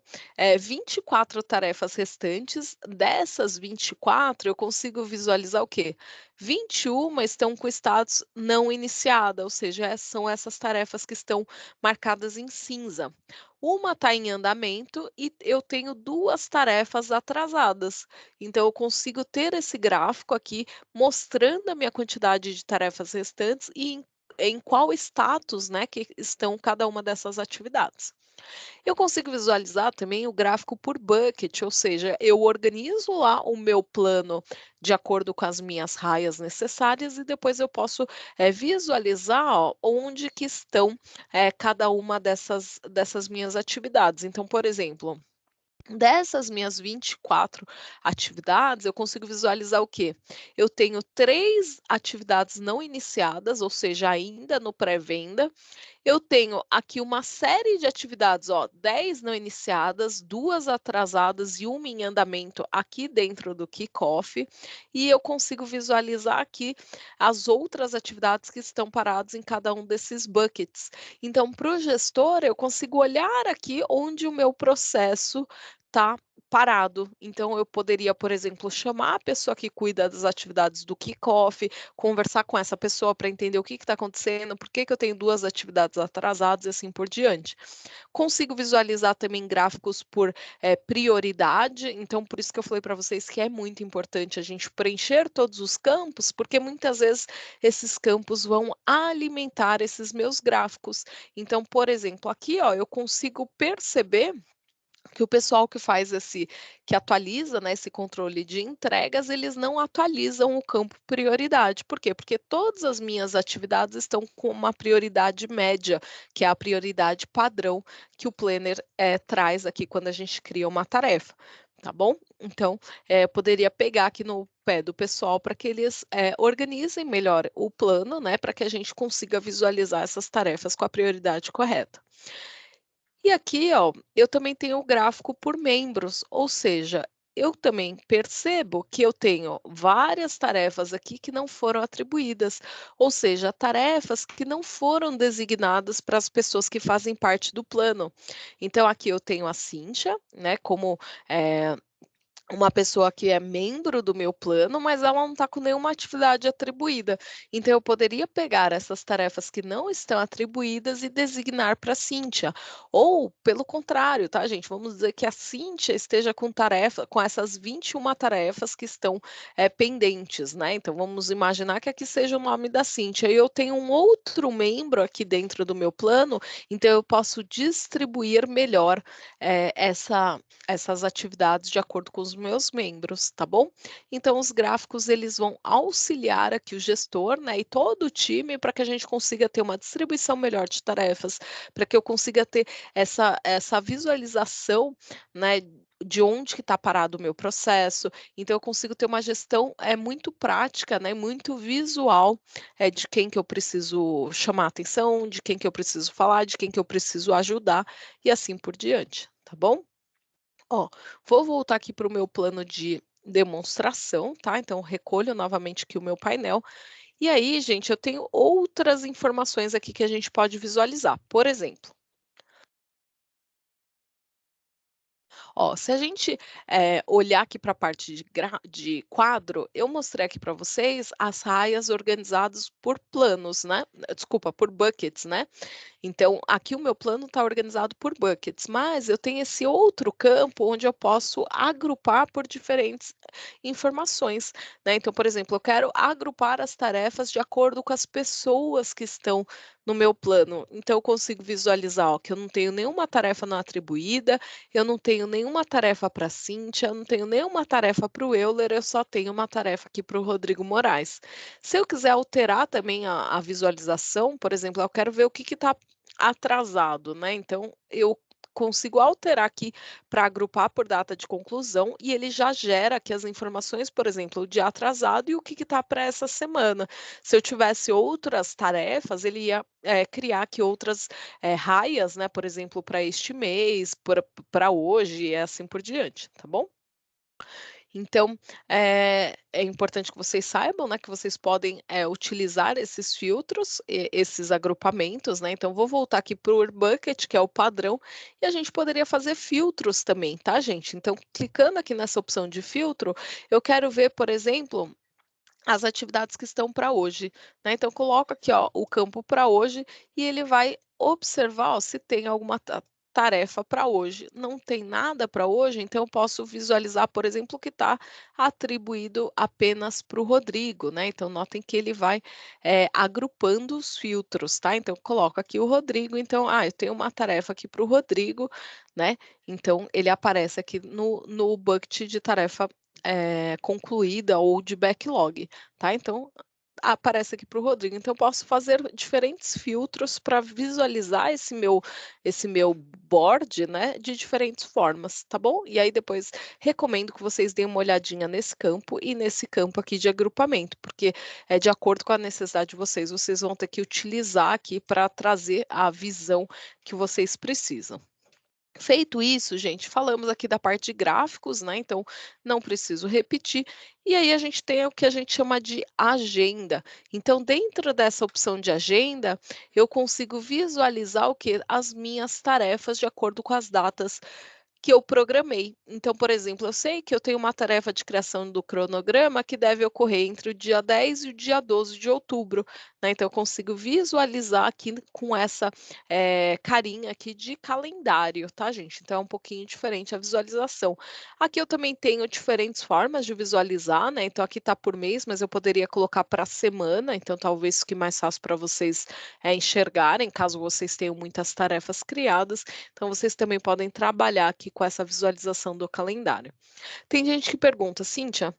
24 tarefas restantes, dessas 24 eu consigo visualizar o quê? 21 estão com status não iniciada, ou seja, são essas tarefas que estão marcadas em cinza. Uma está em andamento e eu tenho 2 tarefas atrasadas, então eu consigo ter esse gráfico aqui mostrando a minha quantidade de tarefas restantes e em qual status, né, que estão cada uma dessas atividades. Eu consigo visualizar também o gráfico por bucket, ou seja, eu organizo lá o meu plano de acordo com as minhas raias necessárias e depois eu posso visualizar, ó, onde que estão cada uma dessas minhas atividades. Então, por exemplo, dessas minhas 24 atividades, eu consigo visualizar o quê? Eu tenho 3 atividades não iniciadas, ou seja, ainda no pré-venda. Eu tenho aqui uma série de atividades, ó, 10 não iniciadas, 2 atrasadas e 1 em andamento aqui dentro do Kickoff. E eu consigo visualizar aqui as outras atividades que estão paradas em cada um desses buckets. Então, para o gestor, eu consigo olhar aqui onde o meu processo está parado. Então, eu poderia, por exemplo, chamar a pessoa que cuida das atividades do Kickoff, conversar com essa pessoa para entender o que está acontecendo, por que eu tenho 2 atividades atrasadas e assim por diante. Consigo visualizar também gráficos por prioridade, então por isso que eu falei para vocês que é muito importante a gente preencher todos os campos, porque muitas vezes esses campos vão alimentar esses meus gráficos. Então, por exemplo, aqui, ó, eu consigo perceber que o pessoal que atualiza, né, esse controle de entregas, eles não atualizam o campo prioridade. Por quê? Porque todas as minhas atividades estão com uma prioridade média, que é a prioridade padrão que o planner traz aqui quando a gente cria uma tarefa, tá bom? Então, poderia pegar aqui no pé do pessoal para que eles organizem melhor o plano, né, para que a gente consiga visualizar essas tarefas com a prioridade correta. E aqui, ó, eu também tenho o gráfico por membros, ou seja, eu também percebo que eu tenho várias tarefas aqui que não foram atribuídas, ou seja, tarefas que não foram designadas para as pessoas que fazem parte do plano. Então, aqui eu tenho a Cíntia, né, como uma pessoa que é membro do meu plano, mas ela não está com nenhuma atividade atribuída. Então, eu poderia pegar essas tarefas que não estão atribuídas e designar para a Cíntia. Ou, pelo contrário, tá, gente? Vamos dizer que a Cíntia esteja com essas 21 tarefas que estão pendentes, né? Então, vamos imaginar que aqui seja o nome da Cíntia. E eu tenho um outro membro aqui dentro do meu plano, então eu posso distribuir melhor essas atividades de acordo com os meus membros, tá bom? Então os gráficos eles vão auxiliar aqui o gestor, né, e todo o time para que a gente consiga ter uma distribuição melhor de tarefas, para que eu consiga ter essa visualização, né, de onde que está parado o meu processo. Então eu consigo ter uma gestão muito prática, né, muito visual, de quem que eu preciso chamar atenção, de quem que eu preciso falar, de quem que eu preciso ajudar e assim por diante, tá bom? Ó, vou voltar aqui para o meu plano de demonstração, tá? Então, recolho novamente aqui o meu painel. E aí, gente, eu tenho outras informações aqui que a gente pode visualizar. Por exemplo, ó, se a gente olhar aqui para a parte de quadro, eu mostrei aqui para vocês as raias organizadas por planos, né? Desculpa, por buckets, né? Então, aqui o meu plano está organizado por buckets, mas eu tenho esse outro campo onde eu posso agrupar por diferentes informações, né? Então, por exemplo, eu quero agrupar as tarefas de acordo com as pessoas que estão no meu plano. Então, eu consigo visualizar, ó, que eu não tenho nenhuma tarefa não atribuída, eu não tenho nenhuma tarefa para a Cíntia, eu não tenho nenhuma tarefa para o Euler, eu só tenho uma tarefa aqui para o Rodrigo Moraes. Se eu quiser alterar também a visualização, por exemplo, eu quero ver o que está atrasado, né? Então, eu consigo alterar aqui para agrupar por data de conclusão e ele já gera aqui as informações, por exemplo, de atrasado e o que está para essa semana. Se eu tivesse outras tarefas, ele ia criar aqui outras raias, né? Por exemplo, para este mês, para hoje e assim por diante, tá bom? Então, é importante que vocês saibam, né, que vocês podem utilizar esses filtros, esses agrupamentos, né? Então, vou voltar aqui para o bucket, que é o padrão, e a gente poderia fazer filtros também, tá, gente? Então, clicando aqui nessa opção de filtro, eu quero ver, por exemplo, as atividades que estão para hoje, né? Então, coloco aqui, ó, o campo para hoje e ele vai observar, ó, se tem alguma tarefa para hoje. Não tem nada para hoje, então eu posso visualizar, por exemplo, o que está atribuído apenas para o Rodrigo, né? Então, notem que ele vai agrupando os filtros, tá? Então, eu coloco aqui o Rodrigo, então, eu tenho uma tarefa aqui para o Rodrigo, né? Então, ele aparece aqui no bucket de tarefa concluída ou de backlog, tá? Então, aparece aqui para o Rodrigo. Então, eu posso fazer diferentes filtros para visualizar esse meu board, né, de diferentes formas, tá bom? E aí depois recomendo que vocês deem uma olhadinha nesse campo e nesse campo aqui de agrupamento, porque é de acordo com a necessidade de vocês, vocês vão ter que utilizar aqui para trazer a visão que vocês precisam. Feito isso, gente, falamos aqui da parte de gráficos, né? Então, não preciso repetir. E aí a gente tem o que a gente chama de agenda. Então, dentro dessa opção de agenda, eu consigo visualizar o que? As minhas tarefas de acordo com as datas que eu programei. Então, por exemplo, eu sei que eu tenho uma tarefa de criação do cronograma que deve ocorrer entre o dia 10 e o dia 12 de outubro, né? Então, eu consigo visualizar aqui com essa carinha aqui de calendário, tá, gente? Então, é um pouquinho diferente a visualização. Aqui eu também tenho diferentes formas de visualizar, né? Então, aqui tá por mês, mas eu poderia colocar para semana, então talvez fique mais fácil para vocês enxergarem, caso vocês tenham muitas tarefas criadas. Então, vocês também podem trabalhar aqui com essa visualização do calendário. Tem gente que pergunta, Cíntia,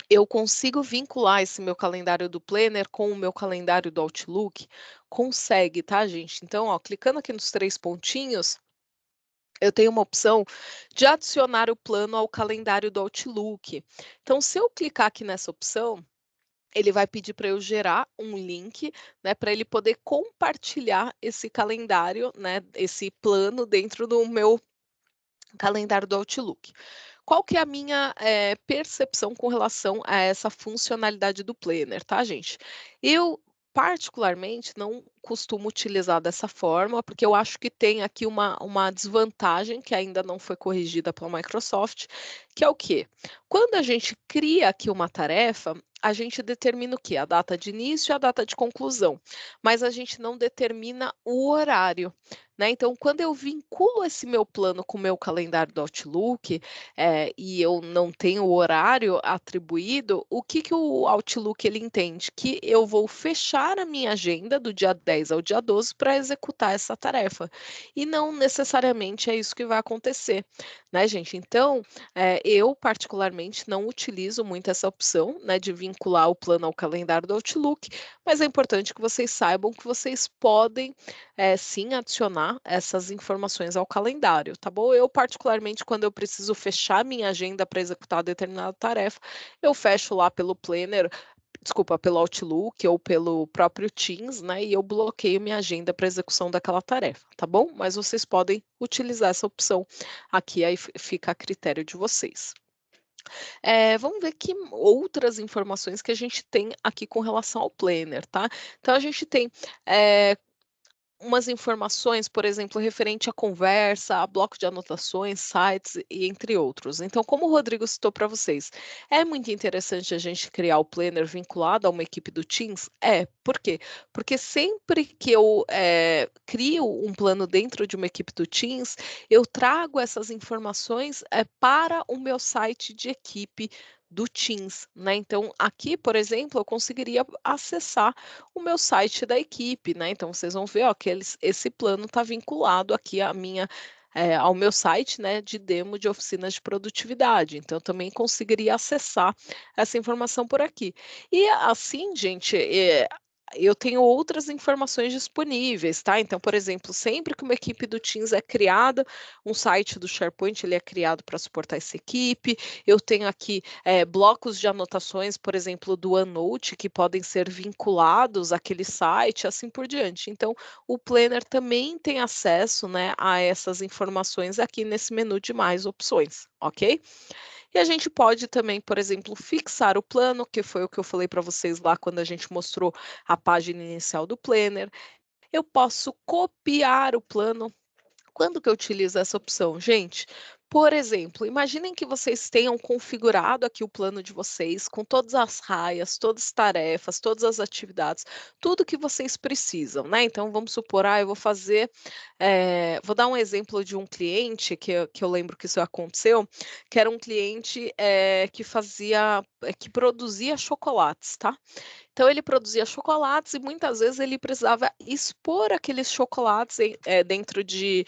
eu consigo vincular esse meu calendário do Planner com o meu calendário do Outlook? Consegue, tá, gente? Então, ó, clicando aqui nos 3 pontinhos, eu tenho uma opção de adicionar o plano ao calendário do Outlook. Então, se eu clicar aqui nessa opção, ele vai pedir para eu gerar um link, né, para ele poder compartilhar esse calendário, né, esse plano dentro do meu calendário do Outlook. Qual que é a minha percepção com relação a essa funcionalidade do Planner, tá, gente? Eu, particularmente, não costumo utilizar dessa forma, porque eu acho que tem aqui uma desvantagem que ainda não foi corrigida pela Microsoft, que é o quê? Quando a gente cria aqui uma tarefa, a gente determina o quê? A data de início e a data de conclusão, mas a gente não determina o horário, né? Então, quando eu vinculo esse meu plano com o meu calendário do Outlook, e eu não tenho o horário atribuído, o que o Outlook ele entende? Que eu vou fechar a minha agenda do dia 10 ao dia 12 para executar essa tarefa. E não necessariamente é isso que vai acontecer, né, gente? Então, eu particularmente não utilizo muito essa opção, né, de vincular o plano ao calendário do Outlook, mas é importante que vocês saibam que vocês podem sim adicionar essas informações ao calendário, tá bom? Eu particularmente, quando eu preciso fechar minha agenda para executar determinada tarefa, eu fecho lá pelo Planner, desculpa, pelo Outlook ou pelo próprio Teams, né? E eu bloqueio minha agenda para execução daquela tarefa, tá bom? Mas vocês podem utilizar essa opção aqui, aí fica a critério de vocês. Vamos ver que outras informações que a gente tem aqui com relação ao Planner, tá? Então, a gente tem umas informações, por exemplo, referente à conversa, a bloco de anotações, sites e entre outros. Então, como o Rodrigo citou para vocês, é muito interessante a gente criar o Planner vinculado a uma equipe do Teams? Por quê? Porque sempre que eu crio um plano dentro de uma equipe do Teams, eu trago essas informações para o meu site de equipe do Teams, né? Então, aqui, por exemplo, eu conseguiria acessar o meu site da equipe, né? Então, vocês vão ver, ó, que esse plano está vinculado aqui ao meu site, né, de demo de oficinas de produtividade. Então, eu também conseguiria acessar essa informação por aqui. E assim, gente, eu tenho outras informações disponíveis, tá? Então, por exemplo, sempre que uma equipe do Teams é criada, um site do SharePoint ele é criado para suportar essa equipe. Eu tenho aqui blocos de anotações, por exemplo, do OneNote, que podem ser vinculados àquele site, assim por diante. Então, o Planner também tem acesso, né, a essas informações aqui nesse menu de mais opções, ok? E a gente pode também, por exemplo, fixar o plano, que foi o que eu falei para vocês lá quando a gente mostrou a página inicial do Planner. Eu posso copiar o plano. Quando que eu utilizo essa opção? Gente, Por exemplo, imaginem que vocês tenham configurado aqui o plano de vocês, com todas as raias, todas as tarefas, todas as atividades, tudo que vocês precisam, né? Então, vamos supor, eu vou fazer, vou dar um exemplo de um cliente que eu lembro que isso aconteceu, que era um cliente que produzia chocolates, tá? Então ele produzia chocolates e muitas vezes ele precisava expor aqueles chocolates dentro de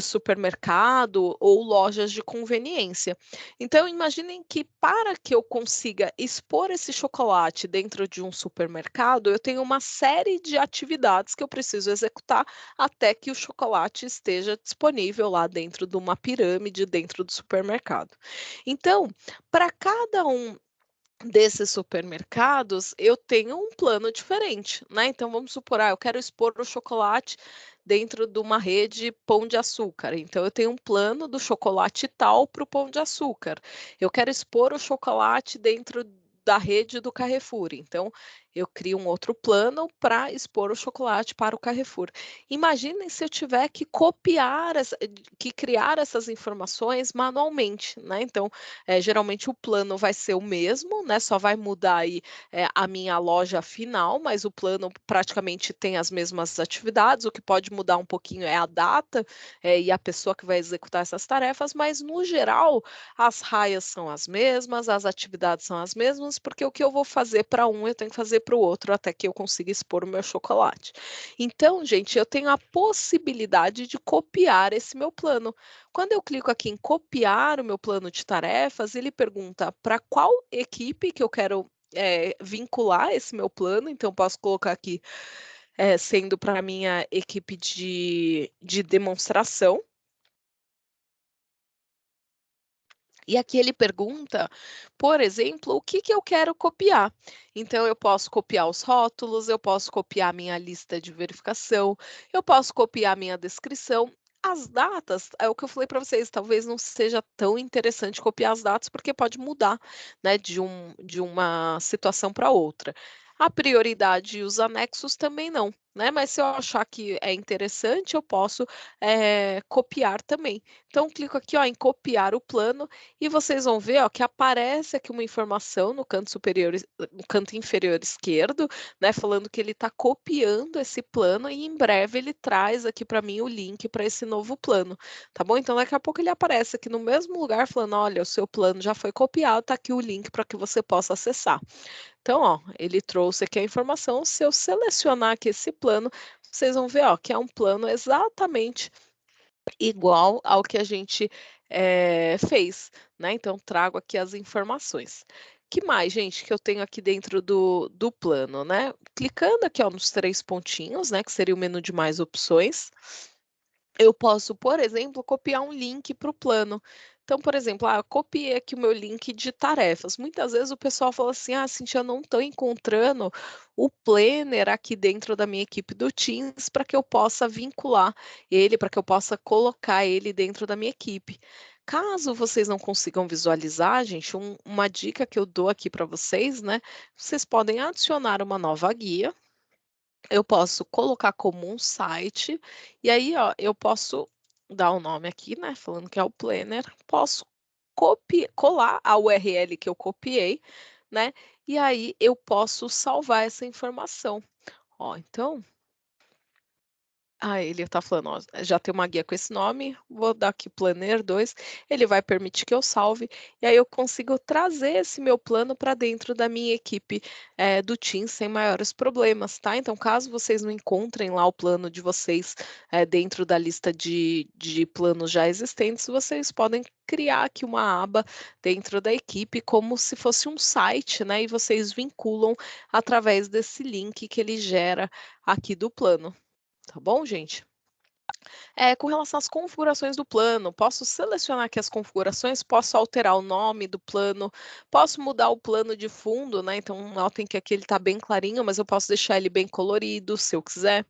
supermercado ou lojas de conveniência. Então imaginem que para que eu consiga expor esse chocolate dentro de um supermercado, eu tenho uma série de atividades que eu preciso executar até que o chocolate esteja disponível lá dentro de uma pirâmide dentro do supermercado. Então, para cada um desses supermercados, eu tenho um plano diferente, né? Então vamos supor, eu quero expor o chocolate dentro de uma rede Pão de Açúcar. Então eu tenho um plano do chocolate tal para o Pão de Açúcar. Eu quero expor o chocolate dentro da rede do Carrefour. Então eu crio um outro plano para expor o chocolate para o Carrefour. Imaginem se eu tiver que que criar essas informações manualmente, né? Então geralmente o plano vai ser o mesmo, né, só vai mudar aí, a minha loja final, mas o plano praticamente tem as mesmas atividades, o que pode mudar um pouquinho é a data, e a pessoa que vai executar essas tarefas, mas no geral, as raias são as mesmas, as atividades são as mesmas, porque o que eu vou fazer para um, eu tenho que fazer para o outro, até que eu consiga expor o meu chocolate. Então, gente, eu tenho a possibilidade de copiar esse meu plano. Quando eu clico aqui em copiar o meu plano de tarefas, ele pergunta para qual equipe que eu quero vincular esse meu plano. Então, posso colocar aqui sendo para a minha equipe de demonstração. E aqui ele pergunta, por exemplo, o que eu quero copiar. Então, eu posso copiar os rótulos, eu posso copiar a minha lista de verificação, eu posso copiar a minha descrição. As datas, é o que eu falei para vocês, talvez não seja tão interessante copiar as datas, porque pode mudar, né, de uma situação para outra. A prioridade e os anexos também não, né? Mas se eu achar que é interessante, eu posso copiar também. Então, clico aqui ó, em copiar o plano e vocês vão ver, ó, que aparece aqui uma informação no canto superior, no canto inferior esquerdo, né, falando que ele está copiando esse plano e em breve ele traz aqui para mim o link para esse novo plano, tá bom? Então daqui a pouco ele aparece aqui no mesmo lugar falando, olha, o seu plano já foi copiado, tá aqui o link para que você possa acessar. Então, ó, ele trouxe aqui a informação, se eu selecionar aqui esse plano, vocês vão ver, ó, que é um plano exatamente igual ao que a gente fez, né? Então, trago aqui as informações. Que mais, gente, que eu tenho aqui dentro do plano, né? Clicando aqui, ó, nos 3 pontinhos, né, que seria o menu de mais opções, eu posso, por exemplo, copiar um link para o plano. Então, por exemplo, eu copiei aqui o meu link de tarefas. Muitas vezes o pessoal fala assim, Cintia, eu não estou encontrando o planner aqui dentro da minha equipe do Teams para que eu possa vincular ele, para que eu possa colocar ele dentro da minha equipe. Caso vocês não consigam visualizar, gente, uma dica que eu dou aqui para vocês, né? Vocês podem adicionar uma nova guia. Eu posso colocar como um site, e aí, ó, eu posso dar o nome aqui, né, falando que é o planner, posso colar a URL que eu copiei, né, e aí eu posso salvar essa informação. Ó, então ele está falando, ó, já tem uma guia com esse nome, vou dar aqui Planner 2, ele vai permitir que eu salve, e aí eu consigo trazer esse meu plano para dentro da minha equipe do Teams sem maiores problemas, tá? Então, caso vocês não encontrem lá o plano de vocês dentro da lista de planos já existentes, vocês podem criar aqui uma aba dentro da equipe como se fosse um site, né? E vocês vinculam através desse link que ele gera aqui do plano. Tá bom, gente? Com relação às configurações do plano, posso selecionar aqui as configurações, posso alterar o nome do plano, posso mudar o plano de fundo, né? Então, notem que aqui ele está bem clarinho, mas eu posso deixar ele bem colorido, se eu quiser.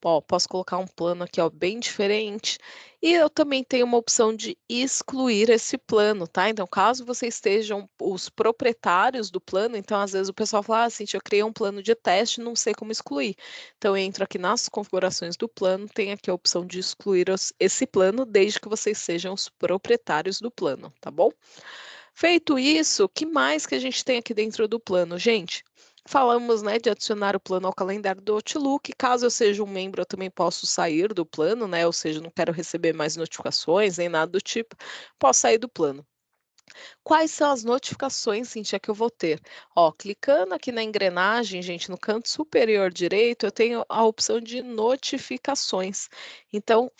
Ó, posso colocar um plano aqui, ó, bem diferente. E eu também tenho uma opção de excluir esse plano, tá? Então, caso vocês estejam os proprietários do plano, então às vezes o pessoal fala assim, eu criei um plano de teste, não sei como excluir. Então, eu entro aqui nas configurações do plano, tem aqui a opção de excluir esse plano, desde que vocês sejam os proprietários do plano, tá bom? Feito isso, o que mais que a gente tem aqui dentro do plano, gente? Falamos, né, de adicionar o plano ao calendário do Outlook. Caso eu seja um membro, eu também posso sair do plano, né? Ou seja, não quero receber mais notificações nem nada do tipo, posso sair do plano. Quais são as notificações, Cíntia, que eu vou ter? Ó, clicando aqui na engrenagem, gente, no canto superior direito, eu tenho a opção de notificações. Então,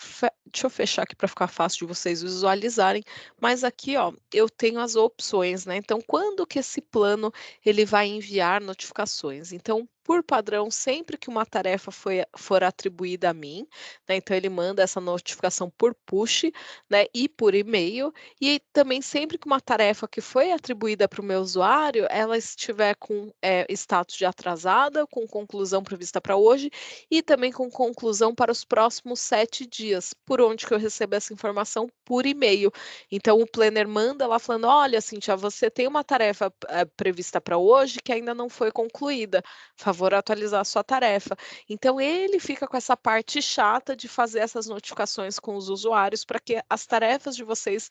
deixa eu fechar aqui para ficar fácil de vocês visualizarem, mas aqui, ó, eu tenho as opções, né? Então, quando que esse plano ele vai enviar notificações? Então, por padrão, sempre que uma tarefa for atribuída a mim, né? Então, ele manda essa notificação por push, né? E por e-mail. E também sempre que uma tarefa que foi atribuída para o meu usuário, ela estiver com status de atrasada, com conclusão prevista para hoje e também com conclusão para os próximos 7 dias, por onde que eu recebo essa informação? Por e-mail. Então o planner manda lá falando, olha, Cíntia, você tem uma tarefa prevista para hoje que ainda não foi concluída, favor atualizar a sua tarefa. Então ele fica com essa parte chata de fazer essas notificações com os usuários para que as tarefas de vocês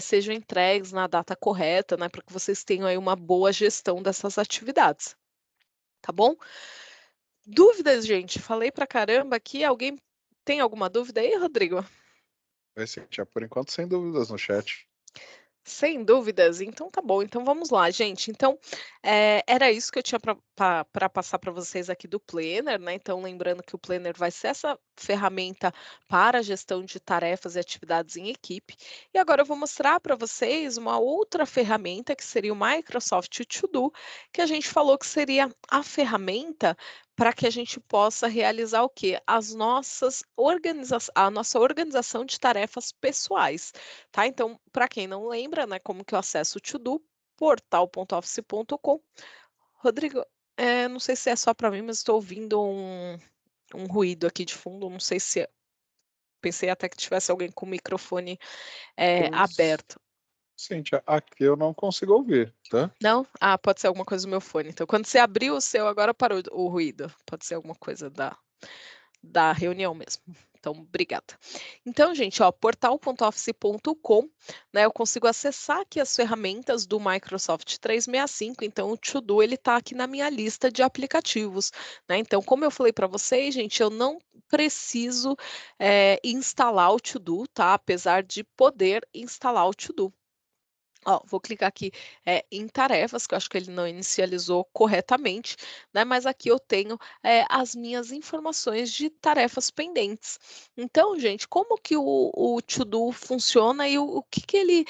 sejam entregues na data correta, né, para que vocês tenham aí uma boa gestão dessas atividades, tá bom? Dúvidas, gente? Falei pra caramba aqui, alguém tem alguma dúvida aí, Rodrigo? Vai ser, por enquanto, sem dúvidas no chat. Sem dúvidas, então tá bom, então vamos lá, gente. Então, era isso que eu tinha para passar para vocês aqui do Planner, né? Então, lembrando que o Planner vai ser essa ferramenta para a gestão de tarefas e atividades em equipe. E agora eu vou mostrar para vocês uma outra ferramenta que seria o Microsoft To Do, que a gente falou que seria a ferramenta para que a gente possa realizar o quê? A nossa organização de tarefas pessoais, tá? Então, para quem não lembra, né, como que eu acesso o To-Do, portal.office.com. Rodrigo, não sei se é só para mim, mas estou ouvindo um ruído aqui de fundo, não sei se pensei até que tivesse alguém com o microfone aberto. Cíntia, aqui eu não consigo ouvir, tá? Não? Ah, pode ser alguma coisa do meu fone. Então, quando você abriu o seu, agora parou o ruído. Pode ser alguma coisa da reunião mesmo. Então, obrigada. Então, gente, ó, portal.office.com, né, eu consigo acessar aqui as ferramentas do Microsoft 365, então o To-Do, ele tá aqui na minha lista de aplicativos, né, então, como eu falei para vocês, gente, eu não preciso instalar o To-Do, tá, apesar de poder instalar o To-Do. Ó, vou clicar aqui em tarefas, que eu acho que ele não inicializou corretamente, né? Mas aqui eu tenho as minhas informações de tarefas pendentes. Então, gente, como que o To-Do funciona e o que, que ele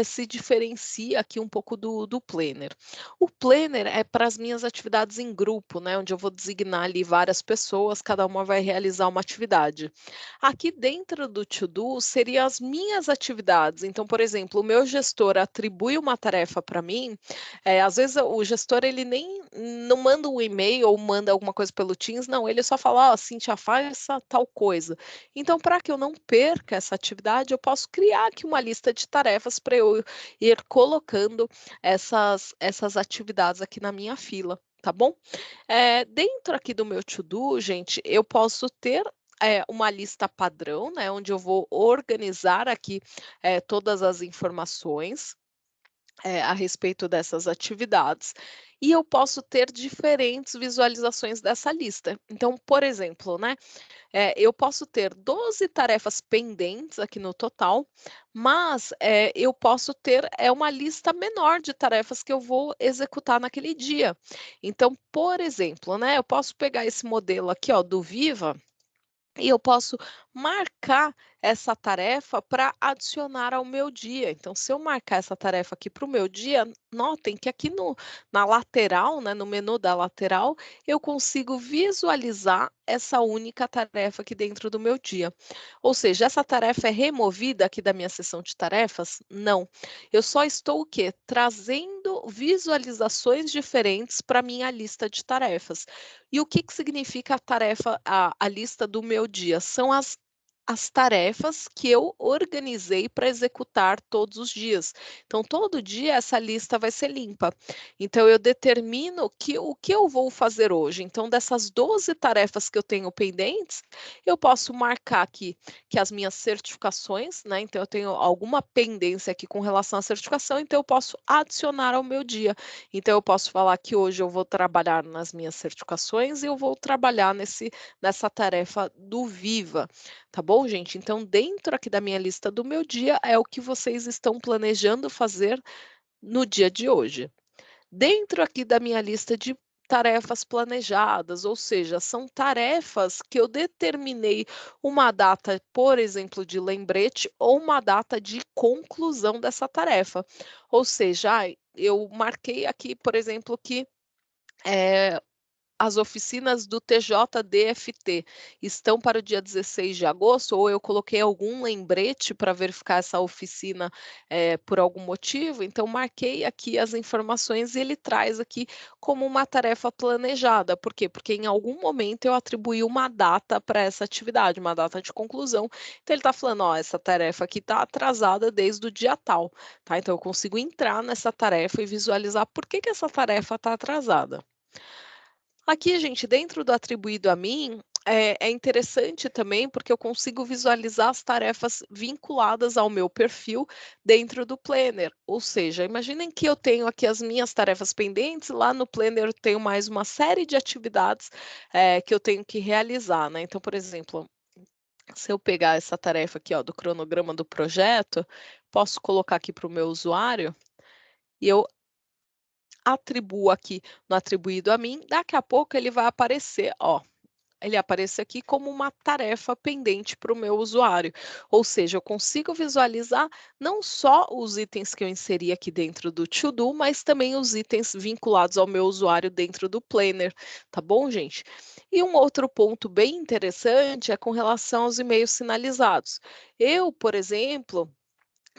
se diferencia aqui um pouco do Planner? O Planner é para as minhas atividades em grupo, né? Onde eu vou designar ali várias pessoas, cada uma vai realizar uma atividade. Aqui dentro do To-Do seriam as minhas atividades. Então, por exemplo, o meu gestor atribui uma tarefa para mim, às vezes o gestor ele nem não manda um e-mail ou manda alguma coisa pelo Teams, não, ele só fala, ó, Cíntia, faz essa tal coisa. Então, para que eu não perca essa atividade, eu posso criar aqui uma lista de tarefas para eu ir colocando essas atividades aqui na minha fila, tá bom? Dentro aqui do meu To-Do, gente, eu posso ter uma lista padrão, né, onde eu vou organizar aqui todas as informações a respeito dessas atividades, e eu posso ter diferentes visualizações dessa lista. Então, por exemplo, né, eu posso ter 12 tarefas pendentes aqui no total, mas eu posso ter uma lista menor de tarefas que eu vou executar naquele dia. Então, por exemplo, né, eu posso pegar esse modelo aqui, ó, do Viva, e eu posso marcar essa tarefa para adicionar ao meu dia. Então, se eu marcar essa tarefa aqui para o meu dia, notem que aqui na lateral, né, no menu da lateral, eu consigo visualizar essa única tarefa aqui dentro do meu dia. Ou seja, essa tarefa é removida aqui da minha seção de tarefas? Não. Eu só estou o quê? Trazendo visualizações diferentes para minha lista de tarefas. E o que significa a tarefa, a lista do meu dia? São as tarefas que eu organizei para executar todos os dias. Então, todo dia essa lista vai ser limpa. Então, eu determino o que eu vou fazer hoje. Então, dessas 12 tarefas que eu tenho pendentes, eu posso marcar aqui que as minhas certificações, né? Então, eu tenho alguma pendência aqui com relação à certificação, então eu posso adicionar ao meu dia. Então, eu posso falar que hoje eu vou trabalhar nas minhas certificações e eu vou trabalhar nessa tarefa do Viva. Tá bom, gente? Então, dentro aqui da minha lista do meu dia, é o que vocês estão planejando fazer no dia de hoje. Dentro aqui da minha lista de tarefas planejadas, ou seja, são tarefas que eu determinei uma data, por exemplo, de lembrete ou uma data de conclusão dessa tarefa. Ou seja, eu marquei aqui, por exemplo, que as oficinas do TJDFT estão para o dia 16 de agosto, ou eu coloquei algum lembrete para verificar essa oficina por algum motivo, então marquei aqui as informações e ele traz aqui como uma tarefa planejada. Por quê? Porque em algum momento eu atribuí uma data para essa atividade, uma data de conclusão. Então ele está falando, ó, essa tarefa aqui está atrasada desde o dia tal, tá? Então eu consigo entrar nessa tarefa e visualizar por que essa tarefa está atrasada. Aqui, gente, dentro do atribuído a mim, é interessante também, porque eu consigo visualizar as tarefas vinculadas ao meu perfil dentro do Planner. Ou seja, imaginem que eu tenho aqui as minhas tarefas pendentes, lá no Planner eu tenho mais uma série de atividades que eu tenho que realizar, né? Então, por exemplo, se eu pegar essa tarefa aqui, ó, do cronograma do projeto, posso colocar aqui para o meu usuário e eu atribuo aqui no atribuído a mim, daqui a pouco ele vai aparecer, ó, ele aparece aqui como uma tarefa pendente para o meu usuário. Ou seja, eu consigo visualizar não só os itens que eu inseri aqui dentro do To-Do, mas também os itens vinculados ao meu usuário dentro do Planner, tá bom, gente? E um outro ponto bem interessante é com relação aos e-mails sinalizados. Eu, por exemplo,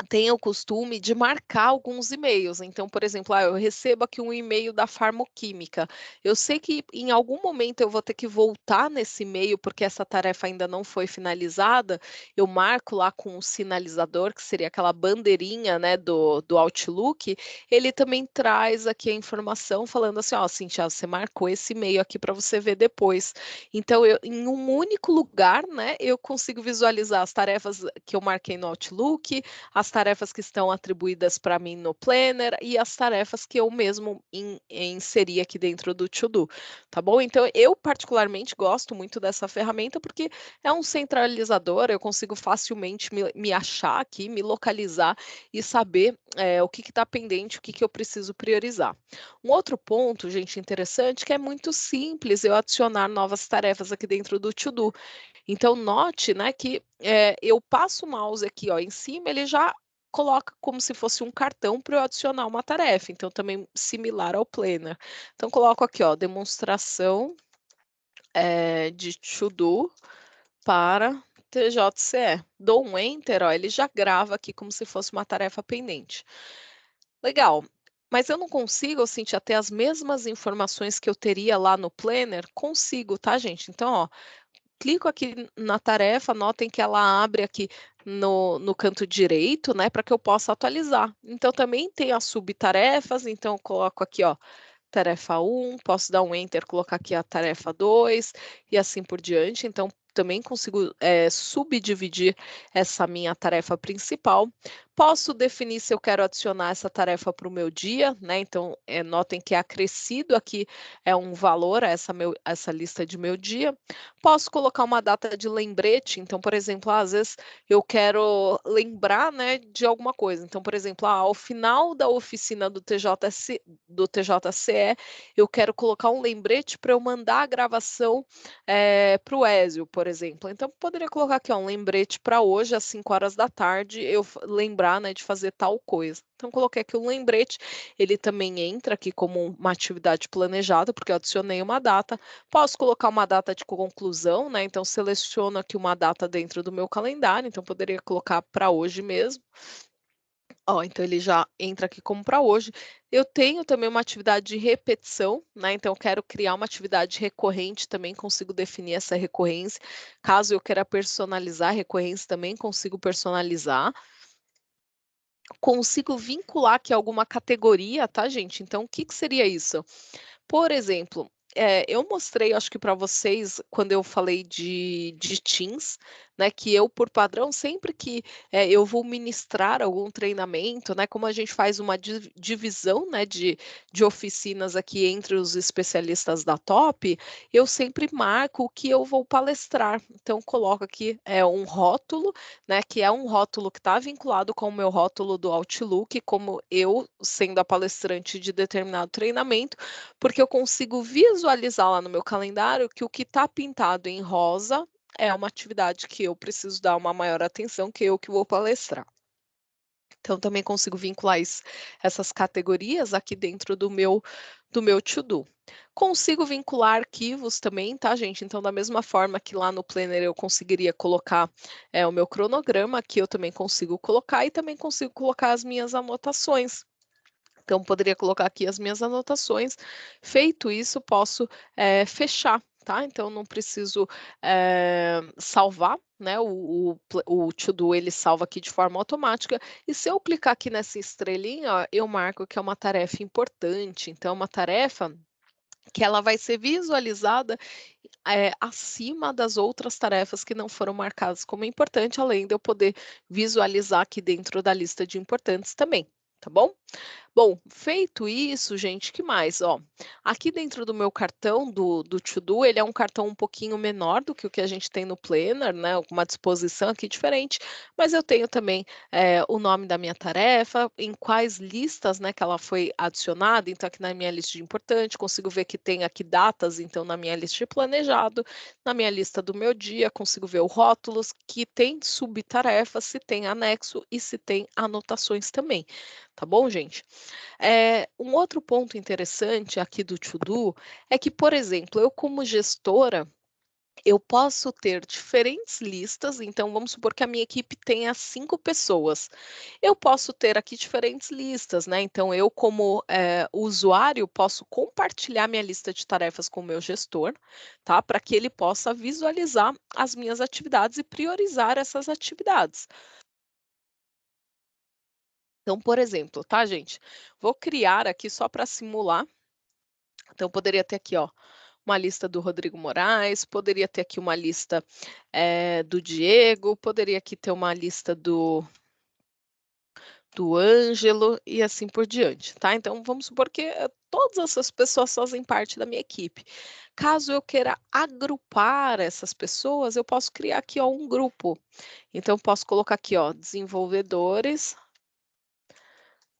tenho o costume de marcar alguns e-mails. Então, por exemplo, eu recebo aqui um e-mail da Farmoquímica. Eu sei que em algum momento eu vou ter que voltar nesse e-mail, porque essa tarefa ainda não foi finalizada. Eu marco lá com um sinalizador, que seria aquela bandeirinha, né, do Outlook. Ele também traz aqui a informação falando assim, ó, Cintia, você marcou esse e-mail aqui para você ver depois. Então, em um único lugar, né, eu consigo visualizar as tarefas que eu marquei no Outlook, as tarefas que estão atribuídas para mim no Planner e as tarefas que eu mesmo inseri aqui dentro do To-Do, tá bom? Então, eu particularmente gosto muito dessa ferramenta porque é um centralizador, eu consigo facilmente me achar aqui, me localizar e saber o que está pendente, o que eu preciso priorizar. Um outro ponto, gente, interessante, que é muito simples eu adicionar novas tarefas aqui dentro do To-Do. Então, note, né, que eu passo o mouse aqui, ó, em cima, ele já coloca como se fosse um cartão para eu adicionar uma tarefa. Então, também similar ao Planner. Então, coloco aqui, ó, demonstração de To-Do para TJCE. Dou um Enter, ó, ele já grava aqui como se fosse uma tarefa pendente. Legal. Mas eu não consigo, Cintia, ter as mesmas informações que eu teria lá no Planner? Consigo, tá, gente? Então, ó, clico aqui na tarefa, notem que ela abre aqui no canto direito, né, para que eu possa atualizar. Então, também tem as subtarefas, então eu coloco aqui, ó, tarefa 1, posso dar um Enter, colocar aqui a tarefa 2 e assim por diante. Então, também consigo subdividir essa minha tarefa principal. Posso definir se eu quero adicionar essa tarefa para o meu dia, né? Então, notem que é acrescido aqui um valor a essa lista de meu dia. Posso colocar uma data de lembrete. Então, por exemplo, às vezes eu quero lembrar, né, de alguma coisa. Então, por exemplo, ao final da oficina do TJCE, eu quero colocar um lembrete para eu mandar a gravação para o Ézio, por exemplo. Então, poderia colocar aqui um lembrete para hoje, às 5 horas da tarde, eu lembrar, né, de fazer tal coisa. Então, coloquei aqui um lembrete, ele também entra aqui como uma atividade planejada, porque eu adicionei uma data. Posso colocar uma data de conclusão, né? Então, seleciono aqui uma data dentro do meu calendário, então poderia colocar para hoje mesmo. Então ele já entra aqui como para hoje. Eu tenho também uma atividade de repetição, né? Então eu quero criar uma atividade recorrente, também consigo definir essa recorrência. Caso eu queira personalizar a recorrência, também consigo personalizar. Consigo vincular aqui alguma categoria, tá, gente? Então, o que seria isso? Por exemplo, eu mostrei, acho que para vocês, quando eu falei de Teams, né, que eu, por padrão, sempre que eu vou ministrar algum treinamento, né, como a gente faz uma divisão, né, de oficinas aqui entre os especialistas da Top, eu sempre marco o que eu vou palestrar. Então, coloco aqui um rótulo, né, que é um rótulo que está vinculado com o meu rótulo do Outlook, como eu, sendo a palestrante de determinado treinamento, porque eu consigo visualizar lá no meu calendário que o que está pintado em rosa é uma atividade que eu preciso dar uma maior atenção, que eu que vou palestrar. Então, também consigo vincular essas categorias aqui dentro do meu to-do. Consigo vincular arquivos também, tá, gente? Então, da mesma forma que lá no Planner eu conseguiria colocar o meu cronograma, aqui eu também consigo colocar e também consigo colocar as minhas anotações. Então, poderia colocar aqui as minhas anotações. Feito isso, posso fechar, tá? Então, não preciso salvar, né? O to-do, ele salva aqui de forma automática. E se eu clicar aqui nessa estrelinha, ó, eu marco que é uma tarefa importante. Então, uma tarefa que ela vai ser visualizada acima das outras tarefas que não foram marcadas como importante, além de eu poder visualizar aqui dentro da lista de importantes também, tá bom? Bom, feito isso, gente, que mais? Aqui dentro do meu cartão do To-Do, ele é um cartão um pouquinho menor do que o que a gente tem no Planner, né? Uma disposição aqui diferente, mas eu tenho também o nome da minha tarefa, em quais listas, né, que ela foi adicionada. Então, aqui na minha lista de importante, consigo ver que tem aqui datas, então, na minha lista de planejado, na minha lista do meu dia, consigo ver o rótulos, que tem subtarefas, se tem anexo e se tem anotações também. Tá bom, gente? Um outro ponto interessante aqui do To-Do é que, por exemplo, eu como gestora, eu posso ter diferentes listas, então vamos supor que a minha equipe tenha 5 pessoas. Eu posso ter aqui diferentes listas, né? Então eu como usuário posso compartilhar minha lista de tarefas com o meu gestor, tá? Para que ele possa visualizar as minhas atividades e priorizar essas atividades. Então, por exemplo, tá, gente? Vou criar aqui só para simular. Então, poderia ter aqui, ó, uma lista do Rodrigo Moraes, poderia ter aqui uma lista do Diego, poderia aqui ter uma lista do Ângelo e assim por diante, tá? Então, vamos supor que todas essas pessoas fazem parte da minha equipe. Caso eu queira agrupar essas pessoas, eu posso criar aqui, ó, um grupo. Então, posso colocar aqui, ó, desenvolvedores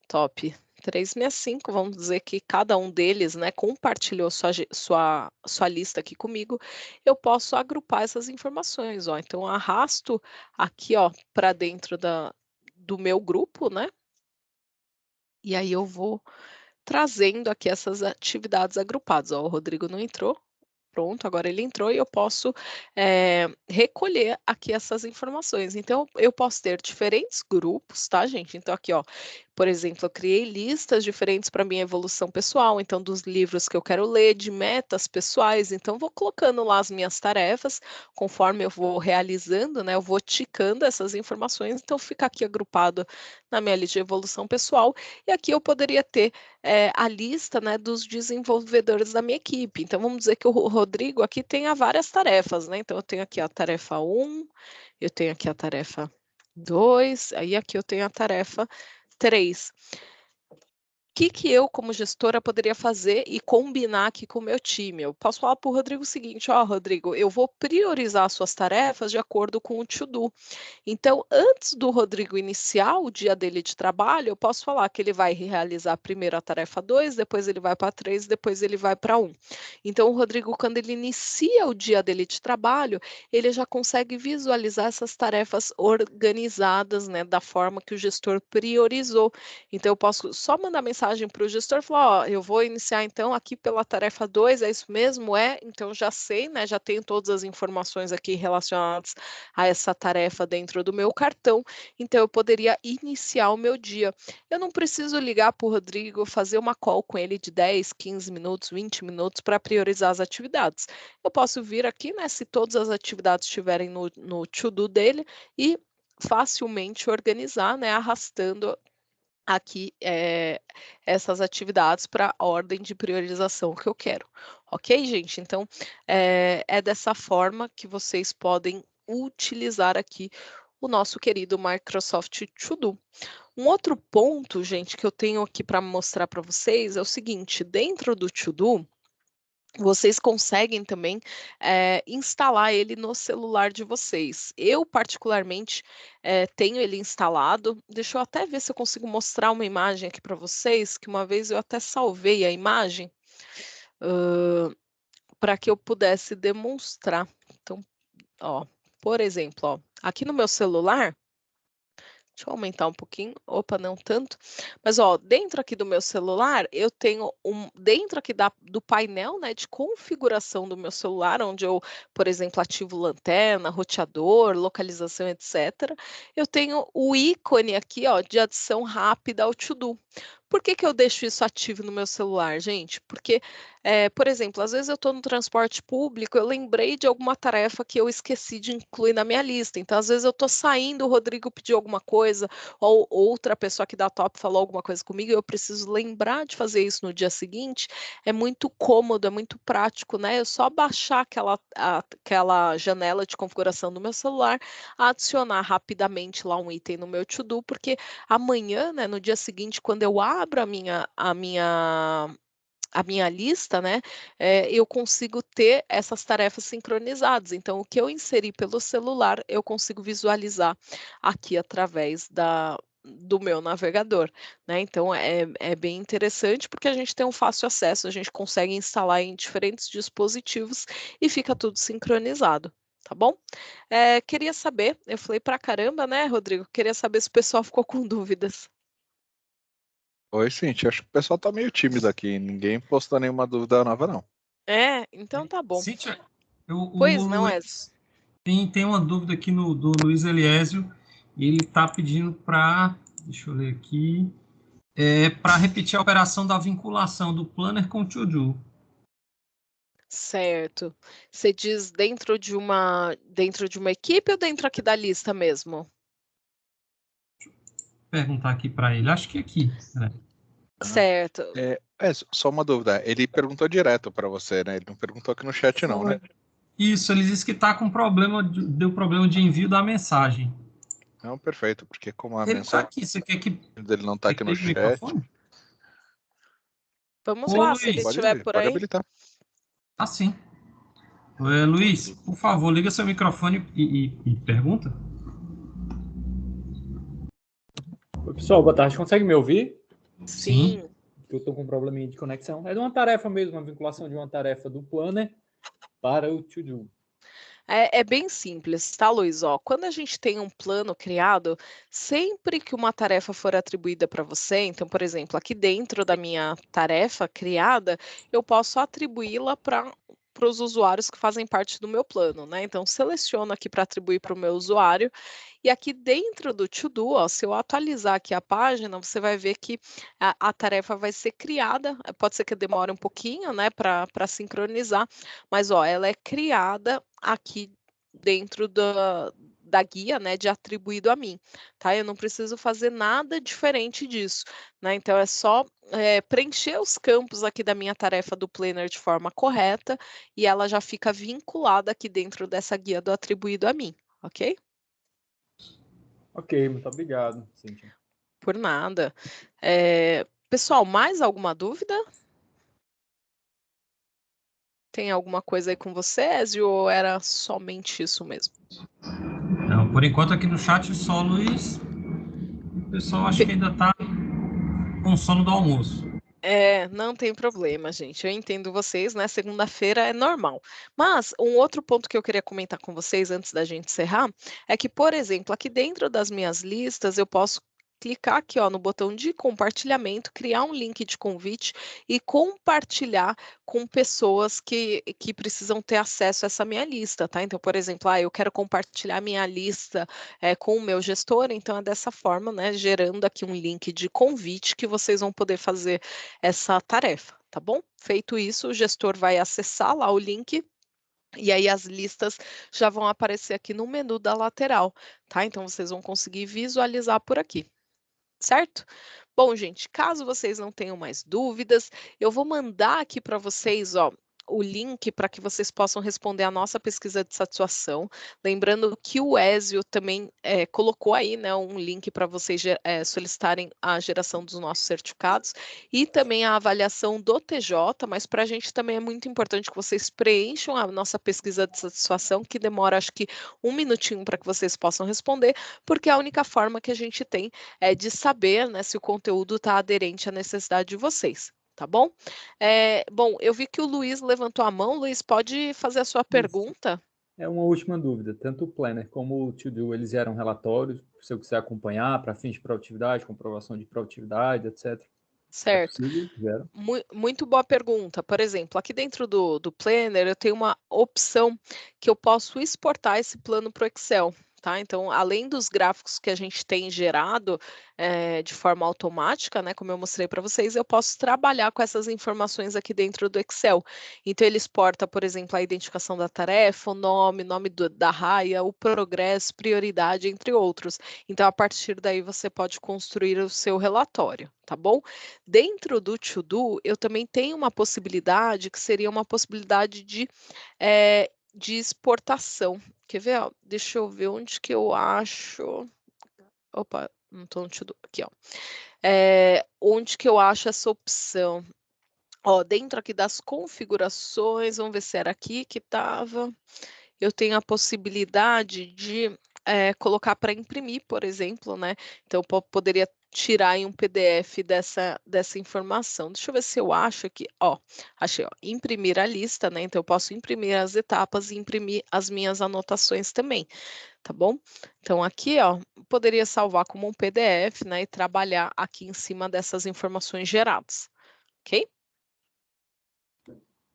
Top 365, vamos dizer que cada um deles, né, compartilhou sua lista aqui comigo, eu posso agrupar essas informações, ó. Então, arrasto aqui, ó, para dentro do meu grupo, né? E aí eu vou trazendo aqui essas atividades agrupadas. Ó, o Rodrigo não entrou. Pronto, agora ele entrou e eu posso recolher aqui essas informações. Então, eu posso ter diferentes grupos, tá, gente? Então, aqui, ó, por exemplo, eu criei listas diferentes para minha evolução pessoal, então, dos livros que eu quero ler, de metas pessoais. Então, vou colocando lá as minhas tarefas, conforme eu vou realizando, né? Eu vou ticando essas informações, então, fica aqui agrupado na minha lista de evolução pessoal. E aqui eu poderia ter a lista, né, dos desenvolvedores da minha equipe. Então, vamos dizer que o Rodrigo aqui tenha várias tarefas, né? Então, eu tenho aqui a tarefa 1, eu tenho aqui a tarefa 2, aí aqui eu tenho a tarefa 3. O que eu, como gestora, poderia fazer e combinar aqui com o meu time? Eu posso falar para o Rodrigo o seguinte: ó, Rodrigo, eu vou priorizar suas tarefas de acordo com o to-do. Então, antes do Rodrigo iniciar o dia dele de trabalho, eu posso falar que ele vai realizar primeiro a tarefa 2, depois ele vai para 3, depois ele vai para 1. Então, o Rodrigo, quando ele inicia o dia dele de trabalho, ele já consegue visualizar essas tarefas organizadas, né, da forma que o gestor priorizou. Então, eu posso só mandar mensagem para o gestor e falar: ó, eu vou iniciar então aqui pela tarefa 2, é isso mesmo? É, então já sei, né? Já tenho todas as informações aqui relacionadas a essa tarefa dentro do meu cartão, então eu poderia iniciar o meu dia. Eu não preciso ligar para o Rodrigo, fazer uma call com ele de 10, 15 minutos, 20 minutos para priorizar as atividades. Eu posso vir aqui, né? Se todas as atividades estiverem no to-do dele e facilmente organizar, né? Arrastando aqui essas atividades para a ordem de priorização que eu quero. Ok, gente? Então, é dessa forma que vocês podem utilizar aqui o nosso querido Microsoft To Do. Um outro ponto, gente, que eu tenho aqui para mostrar para vocês é o seguinte: dentro do To Do, vocês conseguem também instalar ele no celular de vocês. Eu, particularmente, tenho ele instalado. Deixa eu até ver se eu consigo mostrar uma imagem aqui para vocês, que uma vez eu até salvei a imagem para que eu pudesse demonstrar. Então, ó, por exemplo, ó, aqui no meu celular, deixa eu aumentar um pouquinho. Opa, não tanto. Mas, ó, dentro aqui do meu celular, eu tenho dentro aqui do painel, né, de configuração do meu celular, onde eu, por exemplo, ativo lanterna, roteador, localização, etc. Eu tenho o ícone aqui, ó, de adição rápida ao To-Do. Por que eu deixo isso ativo no meu celular, gente? Porque, por exemplo, às vezes eu estou no transporte público, eu lembrei de alguma tarefa que eu esqueci de incluir na minha lista. Então, às vezes eu estou saindo, o Rodrigo pediu alguma coisa, ou outra pessoa aqui da top falou alguma coisa comigo, e eu preciso lembrar de fazer isso no dia seguinte. É muito cômodo, é muito prático, né? Eu só baixar aquela janela de configuração do meu celular, adicionar rapidamente lá um item no meu to-do, porque amanhã, né, no dia seguinte, quando eu abro a minha lista, né, eu consigo ter essas tarefas sincronizadas. Então, o que eu inseri pelo celular, eu consigo visualizar aqui através do meu navegador, né? Então, é bem interessante porque a gente tem um fácil acesso, a gente consegue instalar em diferentes dispositivos e fica tudo sincronizado. Tá bom? Queria saber, eu falei pra caramba, né, Rodrigo? Queria saber se o pessoal ficou com dúvidas. Oi, Cintia. Acho que o pessoal tá meio tímido aqui. Ninguém postou nenhuma dúvida nova, não. Então tá bom. Cíntia, o Pois não, Luiz tem uma dúvida aqui do Luiz Eliésio, e ele está pedindo para, deixa eu ler aqui, para repetir a operação da vinculação do planner com o To-Do. certo. Você diz dentro de uma equipe ou dentro aqui da lista mesmo? Perguntar aqui para ele, acho que aqui. Né? Certo. Só uma dúvida. Ele perguntou direto para você, né? Ele não perguntou aqui no chat, não, né? Isso, ele disse que está com problema, deu problema de envio da mensagem. Não, perfeito, porque como a Ele está mensagem aqui, você quer que dele não tá aqui no ligue o chat, microfone? Vamos Ô, lá, se ele Luiz. estiver por pode aí. habilitar. Ah, sim. Luiz, por favor, liga seu microfone e pergunta. Oi, pessoal, boa tarde. Consegue me ouvir? Sim. Eu estou com um probleminha de conexão. É de uma tarefa mesmo, uma vinculação de uma tarefa do Planner para o To Do. É bem simples, tá, Luiz? Ó, quando a gente tem um plano criado, sempre que uma tarefa for atribuída para você, então, por exemplo, aqui dentro da minha tarefa criada, eu posso atribuí-la para os usuários que fazem parte do meu plano, né? Então, seleciono aqui para atribuir para o meu usuário, e aqui dentro do To Do, ó, se eu atualizar aqui a página, você vai ver que a tarefa vai ser criada, pode ser que demore um pouquinho, né, para sincronizar, mas ó, ela é criada aqui dentro da guia, né, de atribuído a mim, tá? Eu não preciso fazer nada diferente disso, né? Então é só preencher os campos aqui da minha tarefa do Planner de forma correta e ela já fica vinculada aqui dentro dessa guia do atribuído a mim, ok? Ok, muito obrigado, Cíntia. Por nada. Pessoal, mais alguma dúvida? Tem alguma coisa aí com você, Ezio, ou era somente isso mesmo? Não, por enquanto aqui no chat só, Luiz. O pessoal acho que ainda está com sono do almoço. Não tem problema, gente. Eu entendo vocês, né? Segunda-feira é normal. Mas um outro ponto que eu queria comentar com vocês antes da gente encerrar é que, por exemplo, aqui dentro das minhas listas, eu posso clicar aqui, ó, no botão de compartilhamento, criar um link de convite e compartilhar com pessoas que precisam ter acesso a essa minha lista, tá? Então, por exemplo, eu quero compartilhar minha lista com o meu gestor, então é dessa forma, né? Gerando aqui um link de convite que vocês vão poder fazer essa tarefa, tá bom? Feito isso, o gestor vai acessar lá o link e aí as listas já vão aparecer aqui no menu da lateral, tá? Então vocês vão conseguir visualizar por aqui. Certo? Bom, gente, caso vocês não tenham mais dúvidas, eu vou mandar aqui para vocês, ó, o link para que vocês possam responder a nossa pesquisa de satisfação. Lembrando que o Ezio também colocou aí, né, um link para vocês solicitarem a geração dos nossos certificados e também a avaliação do TJ, mas para a gente também é muito importante que vocês preencham a nossa pesquisa de satisfação, que demora acho que 1 minutinho para que vocês possam responder, porque é a única forma que a gente tem de saber, né, se o conteúdo está aderente à necessidade de vocês, tá bom? Bom, eu vi que o Luiz levantou a mão. Luiz, pode fazer a sua pergunta? É uma última dúvida. Tanto o Planner como o To-Do, eles geram relatórios, se eu quiser acompanhar, para fins de produtividade, comprovação de produtividade, etc. Certo. É possível? Gera. Muito boa pergunta. Por exemplo, aqui dentro do Planner, eu tenho uma opção que eu posso exportar esse plano para o Excel. Tá? Então, além dos gráficos que a gente tem gerado de forma automática, né, como eu mostrei para vocês, eu posso trabalhar com essas informações aqui dentro do Excel. Então, ele exporta, por exemplo, a identificação da tarefa, o nome da raia, o progresso, prioridade, entre outros. Então, a partir daí, você pode construir o seu relatório, tá bom? Dentro do To-Do, eu também tenho uma possibilidade, que seria uma possibilidade de exportação. Quer ver? Ó? Deixa eu ver onde que eu acho. Opa, não estou no To-Do. Aqui, ó. Onde que eu acho essa opção? Ó, dentro aqui das configurações, vamos ver se era aqui que estava. Eu tenho a possibilidade de colocar para imprimir, por exemplo, né? Então, eu poderia tirar em um PDF dessa informação. Deixa eu ver se eu acho aqui. Ó, achei, ó, imprimir a lista, né? Então, eu posso imprimir as etapas e imprimir as minhas anotações também, tá bom? Então, aqui, ó, poderia salvar como um PDF, né? E trabalhar aqui em cima dessas informações geradas, ok?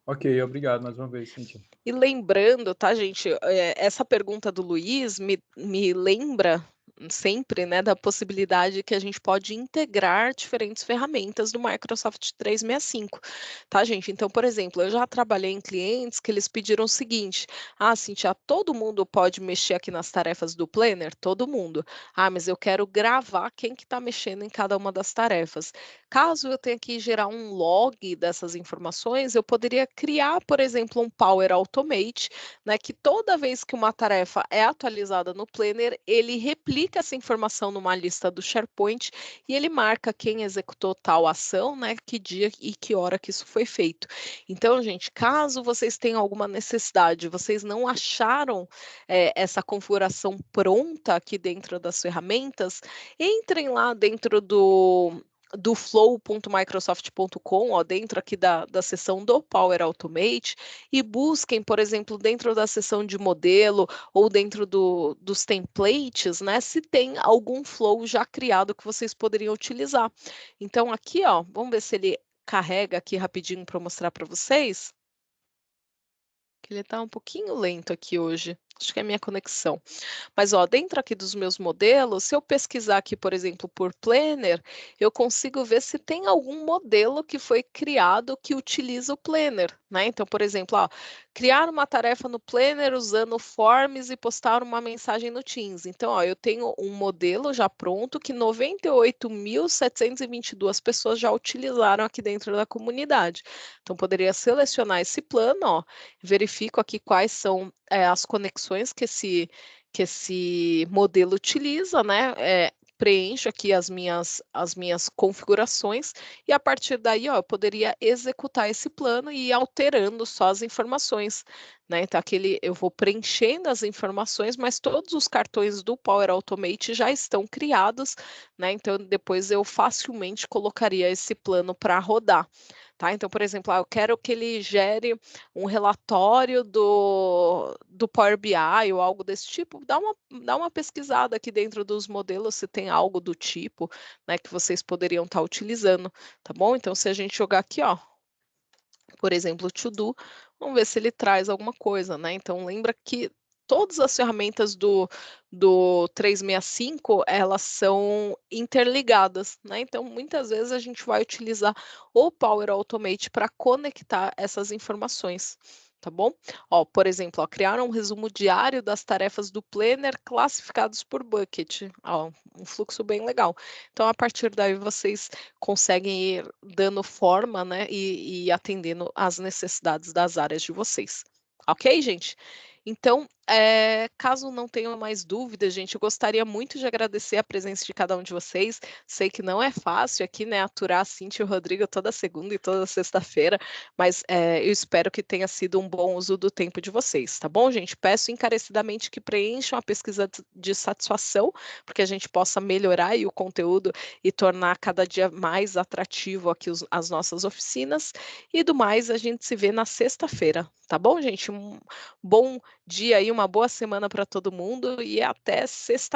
Ok, obrigado mais uma vez, Cíntia. E lembrando, tá, gente, essa pergunta do Luiz me lembra sempre, né, da possibilidade que a gente pode integrar diferentes ferramentas do Microsoft 365, tá, gente? Então, por exemplo, eu já trabalhei em clientes que eles pediram o seguinte: Cíntia, todo mundo pode mexer aqui nas tarefas do Planner? Todo mundo. Mas eu quero gravar quem que está mexendo em cada uma das tarefas. Caso eu tenha que gerar um log dessas informações, eu poderia criar, por exemplo, um Power Automate, né, que toda vez que uma tarefa é atualizada no Planner, ele replica essa informação numa lista do SharePoint e ele marca quem executou tal ação, né, que dia e que hora que isso foi feito. Então, gente, caso vocês tenham alguma necessidade, vocês não acharam essa configuração pronta aqui dentro das ferramentas, entrem lá dentro do flow.microsoft.com, ó, dentro aqui da seção do Power Automate, e busquem, por exemplo, dentro da seção de modelo ou dentro dos templates, né, se tem algum flow já criado que vocês poderiam utilizar. Então aqui, ó, vamos ver se ele carrega aqui rapidinho para mostrar para vocês. Que ele está um pouquinho lento aqui hoje. Acho que é a minha conexão. Mas, ó, dentro aqui dos meus modelos, se eu pesquisar aqui, por exemplo, por Planner, eu consigo ver se tem algum modelo que foi criado que utiliza o Planner, né? Então, por exemplo, ó, criar uma tarefa no Planner usando Forms e postar uma mensagem no Teams. Então, ó, eu tenho um modelo já pronto que 98.722 pessoas já utilizaram aqui dentro da comunidade. Então, poderia selecionar esse plano, ó, verifico aqui quais são as conexões que que esse modelo utiliza, né? Preencho aqui as minhas configurações e a partir daí, ó, eu poderia executar esse plano e ir alterando só as informações, né? Então eu vou preenchendo as informações, mas todos os cartões do Power Automate já estão criados, né? Então depois eu facilmente colocaria esse plano para rodar. Tá? Então, por exemplo, eu quero que ele gere um relatório do Power BI ou algo desse tipo, dá uma pesquisada aqui dentro dos modelos se tem algo do tipo, né, que vocês poderiam estar utilizando, tá bom? Então, se a gente jogar aqui, ó, por exemplo, o To Do, vamos ver se ele traz alguma coisa, né? Então, lembra que todas as ferramentas do 365, elas são interligadas, né? Então, muitas vezes a gente vai utilizar o Power Automate para conectar essas informações, tá bom? Ó, por exemplo, ó, criar um resumo diário das tarefas do Planner classificados por bucket. Ó, um fluxo bem legal. Então, a partir daí, vocês conseguem ir dando forma, né, e atendendo às necessidades das áreas de vocês. Ok, gente? Então, caso não tenham mais dúvidas, gente, eu gostaria muito de agradecer a presença de cada um de vocês. Sei que não é fácil aqui, né, aturar a Cíntia e o Rodrigo toda segunda e toda sexta-feira, mas eu espero que tenha sido um bom uso do tempo de vocês, tá bom, gente? Peço encarecidamente que preencham a pesquisa de satisfação, porque a gente possa melhorar aí o conteúdo e tornar cada dia mais atrativo aqui as nossas oficinas. E do mais, a gente se vê na sexta-feira, tá bom, gente? Um bom dia e uma boa semana para todo mundo e até sexta-feira.